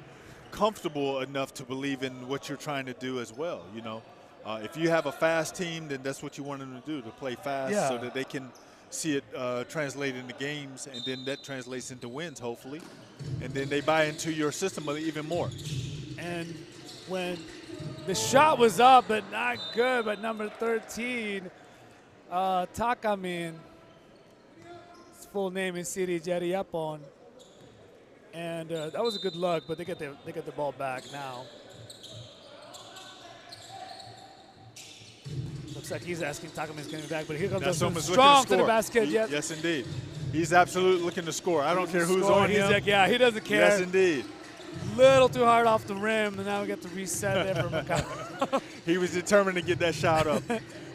comfortable enough to believe in what you're trying to do as well. You know, if you have a fast team, then that's what you want them to do, to play fast, so that they can see it translate into games, and then that translates into wins, hopefully. And then they buy into your system even more. And when the shot was up, but not good, but number 13, Takamin, his full name is Siri Jeriapon. And that was a good look, but they get the ball back now. Looks like he's asking Takamin's getting back, but here comes Dasum strong to the basket. Yes, indeed. He's absolutely looking to score. I don't care who's on him. Like, yeah, he doesn't care. Yes, indeed. Little too hard off the rim, and now we get to reset there for Macau. He was determined to get that shot up.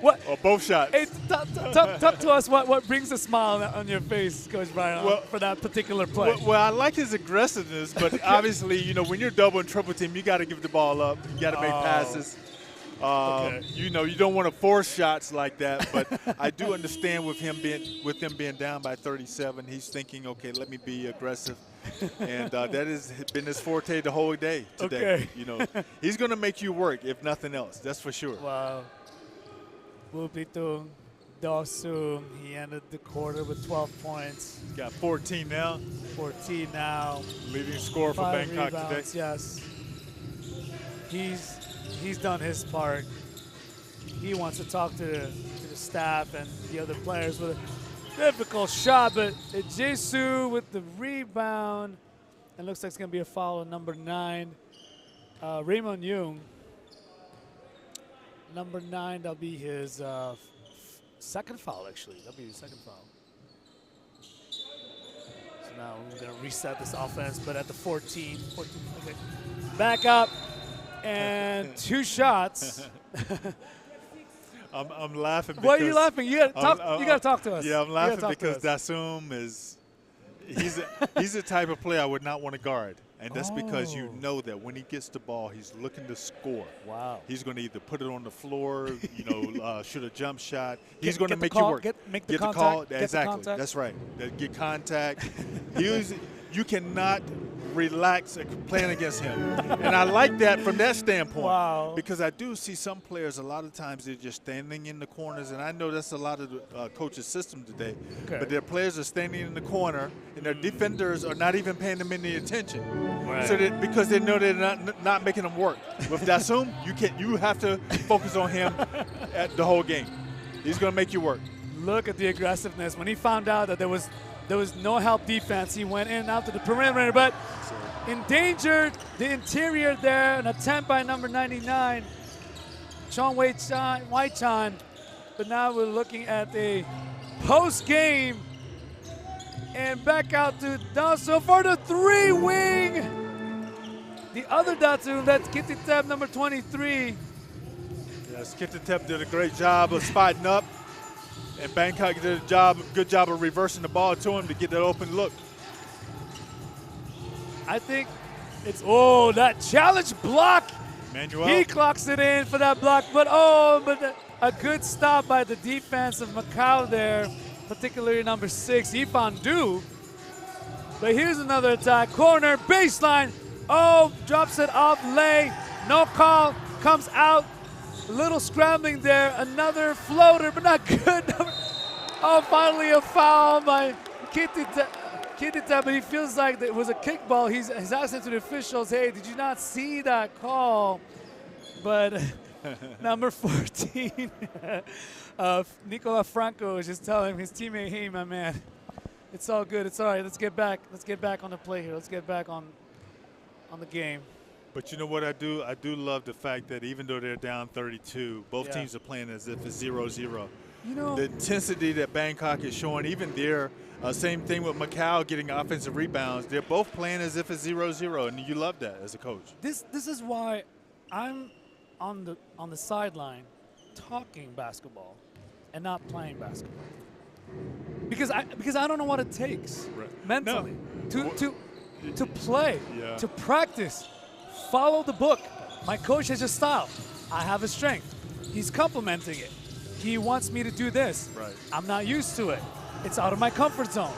What? Or both shots. Hey, talk to us what brings a smile on your face, Coach Brian, for that particular play. Well, I like his aggressiveness, but obviously, you know, when you're double and triple team, you got to give the ball up. You got to make passes. You know, you don't want to force shots like that, but I do understand with them being down by 37, he's thinking, okay, let me be aggressive, and that has been his forte the whole day today. Okay. You know, he's going to make you work, if nothing else. That's for sure. Wow. Bubitung Dasum, he ended the quarter with 12 points. He's got 14 now. 14 now. Leading scorer for Bangkok rebounds, today. Yes. He's done his part. He wants to talk to the staff and the other players with a difficult shot, but Jesu with the rebound. And looks like it's going to be a foul on number 9. Raymond Young. Number 9, that'll be his second foul, actually. That'll be his second foul. So now we're going to reset this offense, but at the 14. Okay. Back up. And 2 shots. I'm laughing because... Why are you laughing? You got to talk to us. Yeah, I'm laughing because Dasum is... He's the type of player I would not want to guard. And that's because you know that when he gets the ball, he's looking to score. Wow. He's going to either put it on the floor, you know, shoot a jump shot. He's going to make you work. Make the contact. Exactly. That's right. Get contact. You cannot relax playing against him. And I like that from that standpoint. Wow. Because I do see some players, a lot of times they're just standing in the corners, and I know that's a lot of the coach's system today. Okay. But their players are standing in the corner, and their defenders are not even paying them any attention. Right. So because they know they're not making them work. With Dasum, you have to focus on him at the whole game. He's going to make you work. Look at the aggressiveness. When he found out that there was no help defense, he went in and out to the perimeter, but endangered the interior there. An attempt by number 99, Chong Wai-chan. But now we're looking at a post-game. And back out to Dasum for the 3-wing. The other Datsun, that's Kittitep, number 23. Yes, Kittitep did a great job of spotting up. And Bangkok did a good job of reversing the ball to him to get that open look. I think it's, that challenge block. Manuel. He clocks it in for that block, but a good stop by the defense of Macau there, particularly number 6, Ifan Du. But here's another attack, corner, baseline. Drops it off, lay, no call, comes out. A little scrambling there. Another floater, but not good. Oh, finally a foul by Kitita, but he feels like it was a kickball. He's asking to the officials, hey, did you not see that call? But number 14, Nicola Franco is just telling his teammate, hey, my man, it's all good. It's all right. Let's get back. Let's get back on the play here. Let's get back on the game. But you know what I do? I do love the fact that even though they're down 32, both teams are playing as if it's 0-0. You know, the intensity that Bangkok is showing, even there, same thing with Macau getting offensive rebounds. They're both playing as if it's 0-0, and you love that as a coach. This is why I'm on the sideline talking basketball and not playing basketball. Because I don't know what it takes mentally to play, to practice, follow the book. My coach has a style. I have a strength. He's complementing it. He wants me to do this. Right. I'm not used to it. It's out of my comfort zone.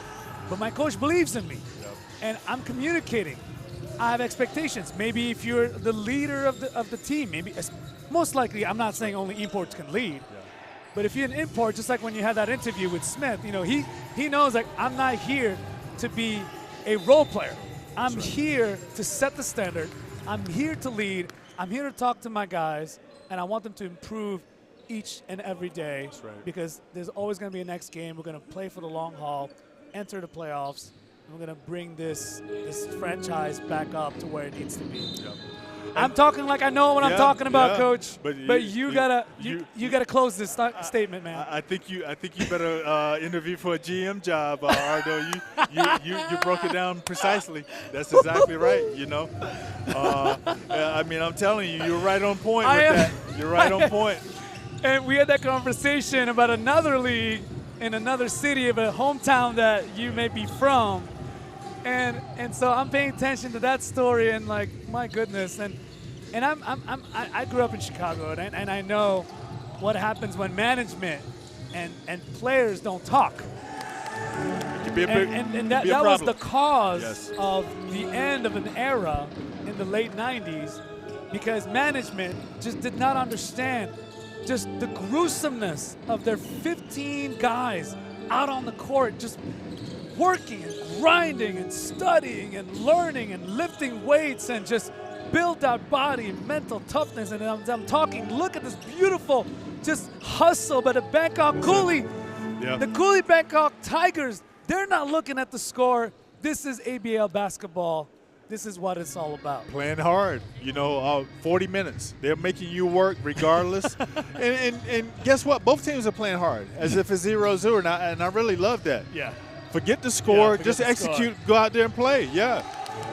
But my coach believes in me. Yep. And I'm communicating. I have expectations. Maybe if you're the leader of the team, maybe most likely, I'm not saying only imports can lead. Yeah. But if you're an import, just like when you had that interview with Smith, you know, he knows, like, I'm not here to be a role player. I'm here to set the standard. I'm here to lead. I'm here to talk to my guys, and I want them to improve each and every day, because there's always going to be a next game. We're going to play for the long haul, enter the playoffs, and we're going to bring this franchise back up to where it needs to be. Yep. I'm talking like I know what I'm talking about, Coach. But you gotta close this statement, man. I think you better interview for a GM job, Ardo. You broke it down precisely. That's exactly right. You know, I mean, I'm telling you, you're right on point with that. You're right on point. And we had that conversation about another league in another city of a hometown that you may be from. And so I'm paying attention to that story, and, like, my goodness, and I grew up in Chicago, and I know what happens when management and players don't talk. It could be a big, and that was the cause of the end of an era in the late 90s, because management just did not understand just the gruesomeness of their 15 guys out on the court, just working and grinding and studying and learning and lifting weights and just build that body and mental toughness. And I'm talking, look at this beautiful just hustle by the Bangkok Cooly. The Cooly Bangkok Tigers, they're not looking at the score. This is ABL basketball. This is what it's all about. Playing hard, you know, 40 minutes. They're making you work regardless. and guess what? Both teams are playing hard, as if it's 0-0, and I really love that. Yeah. Forget the score, just execute, go out there and play. Yeah.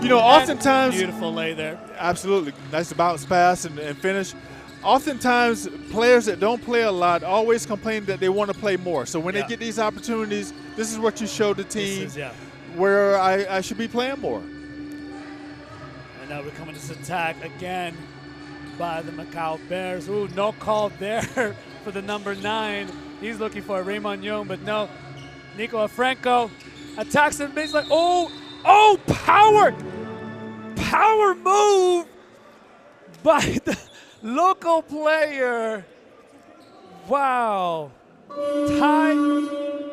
You know, oftentimes. Beautiful lay there. Absolutely. Nice bounce pass and finish. Oftentimes, players that don't play a lot always complain that they want to play more. So when they get these opportunities, this is what you show the team where I should be playing more. And now we're coming to this attack again by the Macau Bears. Ooh, no call there for the number 9. He's looking for Raymond Young, but no. Nicola Franco attacks him. He's like, oh, power move by the local player. Wow.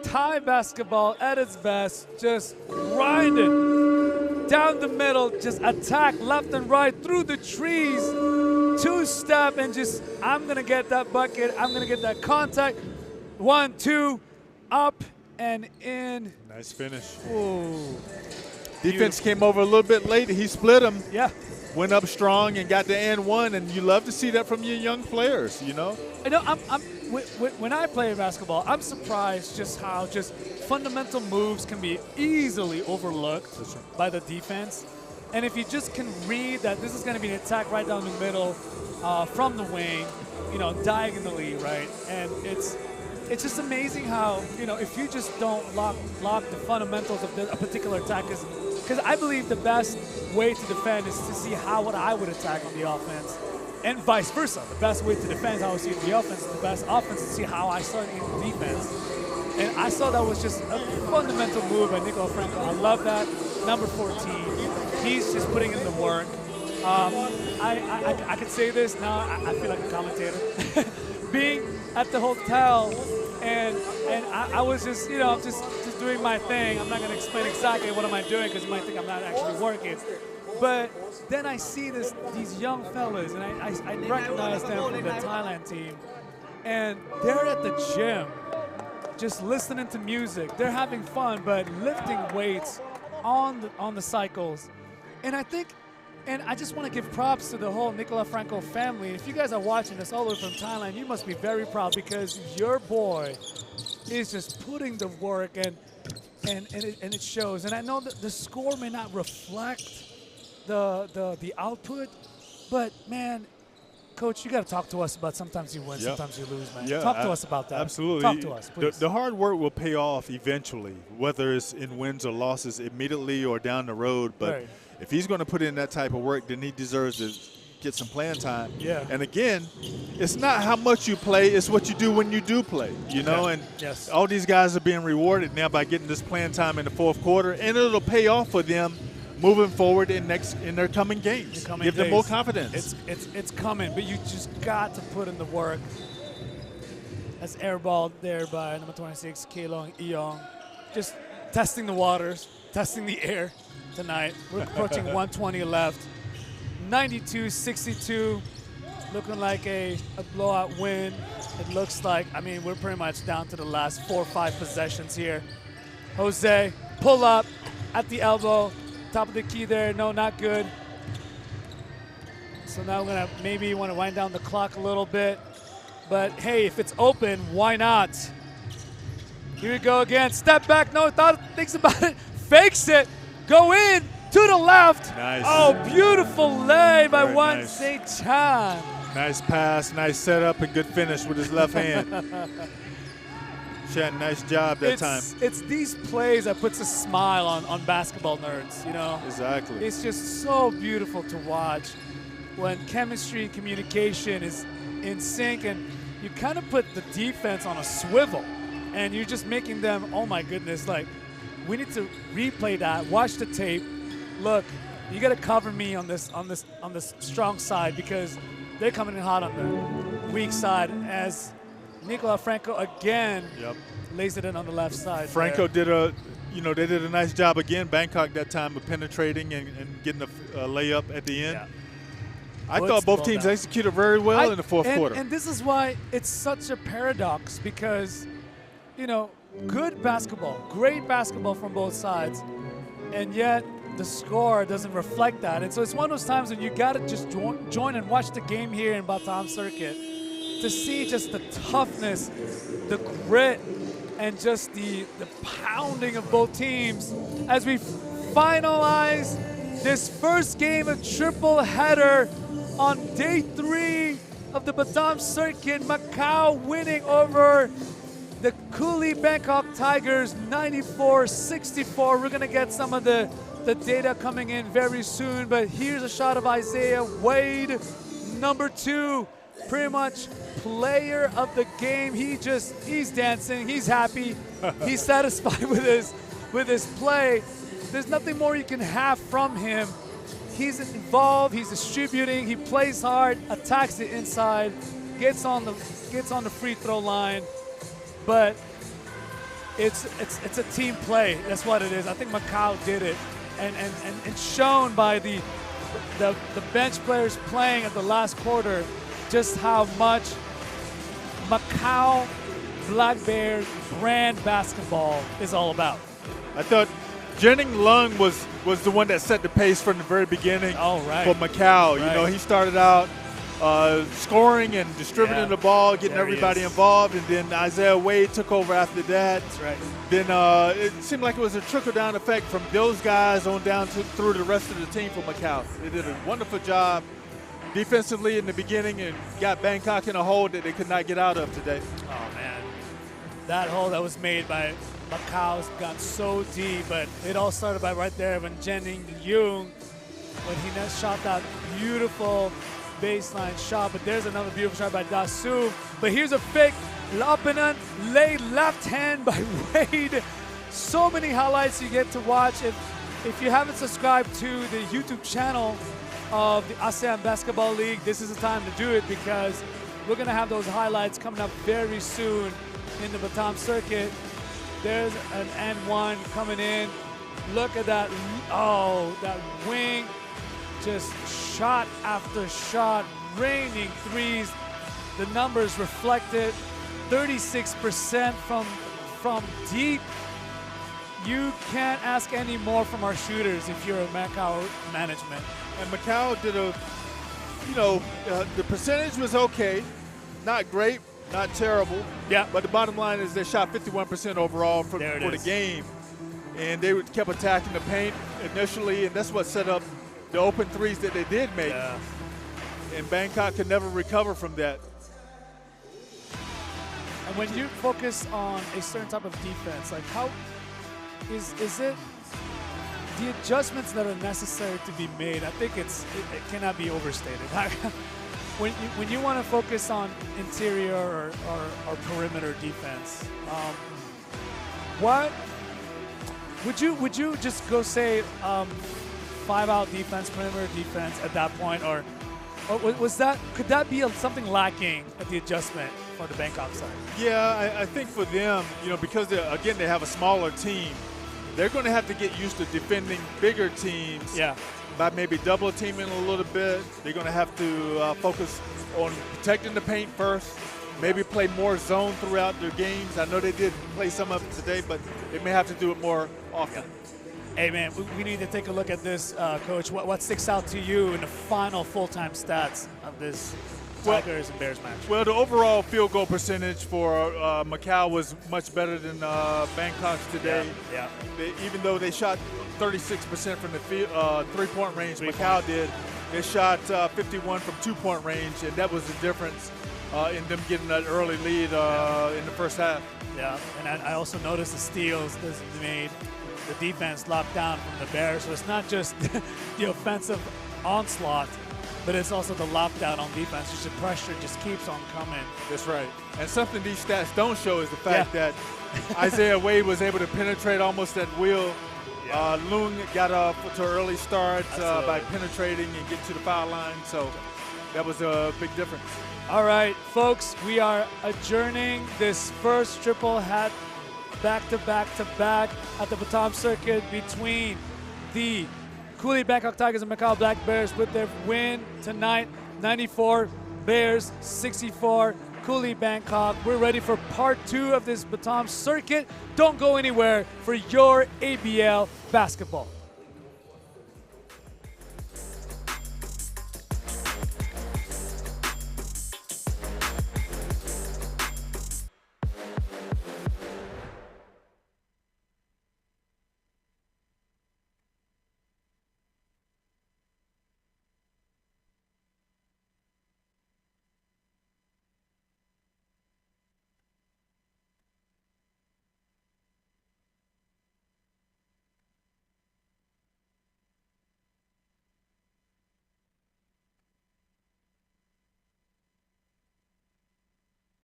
Thai basketball at its best, just grinding down the middle, just attack left and right through the trees, 2-step, and just, I'm gonna get that bucket, I'm gonna get that contact. 1, 2, up and in. Nice finish. Ooh. Defense came over a little bit late. He split them. Yeah. Went up strong and got the and one, and you love to see that from your young players, you know? I know, when I play basketball, I'm surprised just how just fundamental moves can be easily overlooked by the defense. And if you just can read that this is going to be an attack right down the middle from the wing, you know, diagonally, right? And it's just amazing how, you know, if you just don't lock the fundamentals of a particular attack, because I believe the best way to defend is to see what I would attack on the offense, and vice versa. The best way to defend is how I see the offense, the best offense to see how I saw it in the defense. And I saw that was just a fundamental move by Nicola Franco. I love that. Number 14, he's just putting in the work. I could say this now. I feel like a commentator. Being at the hotel, and I was just, you know, just doing my thing. I'm not gonna explain exactly what am I doing because you might think I'm not actually working. But then I see these young fellas, and I recognize them from the Thailand team, and they're at the gym, just listening to music. They're having fun, but lifting weights on the cycles. And I think, and I just want to give props to the whole Nicola Franco family. If you guys are watching this all the way from Thailand, you must be very proud because your boy is just putting the work, and it shows. And I know that the score may not reflect the output, but man, Coach, you got to talk to us about sometimes you win, sometimes you lose, man. Talk to us about that. Absolutely. Talk to us, please. The hard work will pay off eventually, whether it's in wins or losses immediately or down the road. But if he's going to put in that type of work, then he deserves to get some playing time. Yeah. And again, it's not how much you play, it's what you do when you do play, you know? And all these guys are being rewarded now by getting this playing time in the fourth quarter, and it'll pay off for them moving forward in their coming games. Give them more confidence. It's coming, but you just got to put in the work. That's airballed there by number 26, Kaelong Eong. Just testing the waters, testing the air tonight. We're approaching 120 left. 92-62, looking like a blowout win. It looks like, I mean, we're pretty much down to the last 4 or 5 possessions here. Jose, pull up at the elbow. Top of the key there, no, not good. So now we're gonna maybe want to wind down the clock a little bit. But hey, if it's open, why not? Here we go again, step back, no, thinks about it, fakes it, go in, to the left. Nice. Oh, beautiful lay by Wan Se-chan. Nice pass, nice setup, and good finish with his left hand. Chan, nice job that time. It's these plays that puts a smile on basketball nerds, you know? Exactly. It's just so beautiful to watch when chemistry and communication is in sync, and you kind of put the defense on a swivel, and you're just making them, oh my goodness, like, we need to replay that, watch the tape. Look, you got to cover me on this strong side because they're coming in hot on the weak side as Nicola Franco again lays it in on the left side. Franco did they did a nice job again, Bangkok that time, of penetrating and getting a layup at the end. Yeah. I thought both teams executed very well in the fourth quarter. And this is why it's such a paradox because, you know, good basketball, great basketball from both sides, and yet the score doesn't reflect that. And so it's one of those times when you got to just join and watch the game here in Batam circuit to see just the toughness, the grit, and just the pounding of both teams as we finalize this first game of triple header on day 3 of the Batam circuit. Macau winning over the Cooly Bangkok Tigers 94-64. We're gonna get some of the data coming in very soon, but here's a shot of Isaiah Wade, number 2, pretty much player of the game. He's dancing, he's happy, he's satisfied with his play. There's nothing more you can have from him. He's involved, he's distributing, he plays hard, attacks the inside, gets on the free throw line, but it's a team play. That's what it is. I think Macau did it. And shown by the bench players playing at the last quarter just how much Macau Black Bears brand basketball is all about. I thought Jennings Lung was the one that set the pace from the very beginning for Macau. You know, he started out scoring and distributing the ball, getting everybody involved, and then Isaiah Wade took over after that. That's right. Then it seemed like it was a trickle-down effect from those guys on down through the rest of the team for Macau. They did a wonderful job defensively in the beginning and got Bangkok in a hole that they could not get out of today. Oh, man. That hole that was made by Macau's got so deep, but it all started by right there when Jennings Jung, when he shot that beautiful baseline shot. But there's another beautiful shot by Dasu. But here's a fake Lapinan lay left hand by Wade. So many highlights you get to watch. If you haven't subscribed to the YouTube channel of the ASEAN Basketball League, this is the time to do it because we're going to have those highlights coming up very soon in the Batam circuit. There's an N1 coming in. Look at that. Oh, that wing. Just shot after shot, raining threes. The numbers reflected 36% from deep. You can't ask any more from our shooters if you're a Macau management. And Macau did the percentage was okay, not great, not terrible. Yeah. But the bottom line is they shot 51% overall for the game. And they kept attacking the paint initially, and that's what set up the open threes that they did make. Yeah. And Bangkok could never recover from that. And when you focus on a certain type of defense, like how is it the adjustments that are necessary to be made? I think it cannot be overstated. when you want to focus on interior or perimeter defense, what would you just go say 5-out defense, perimeter defense at that point, or could that be something lacking at the adjustment for the Bangkok side? Yeah, I think for them, because they have a smaller team, they're going to have to get used to defending bigger teams. Yeah. By maybe double teaming a little bit. They're going to have to focus on protecting the paint first. Maybe play more zone throughout their games. I know they did play some of it today, but they may have to do it more often. Hey, man, we need to take a look at this, Coach. What sticks out to you in the final full-time stats of this Tigers and Bears match? Well, the overall field goal percentage for Macau was much better than Bangkok's today. Yeah. Even though they shot 36% from the three-point range, Macau did. They shot 51 from two-point range, and that was the difference in them getting that early lead in the first half. Yeah, and I also noticed the steals that made the defense locked down from the Bears. So it's not just the offensive onslaught, but it's also the lockdown on defense. Just the pressure just keeps on coming. That's right. And something these stats don't show is the fact that Isaiah Wade was able to penetrate almost at will. Yeah. Loong got off to an early start by penetrating and getting to the foul line. So that was a big difference. All right, folks, we are adjourning this first triple hat back-to-back-to-back at the Batam circuit between the Cooly Bangkok Tigers and Macau Black Bears with their win tonight, 94 Bears, 64 Cooly Bangkok. We're ready for part 2 of this Batam circuit. Don't go anywhere for your ABL basketball.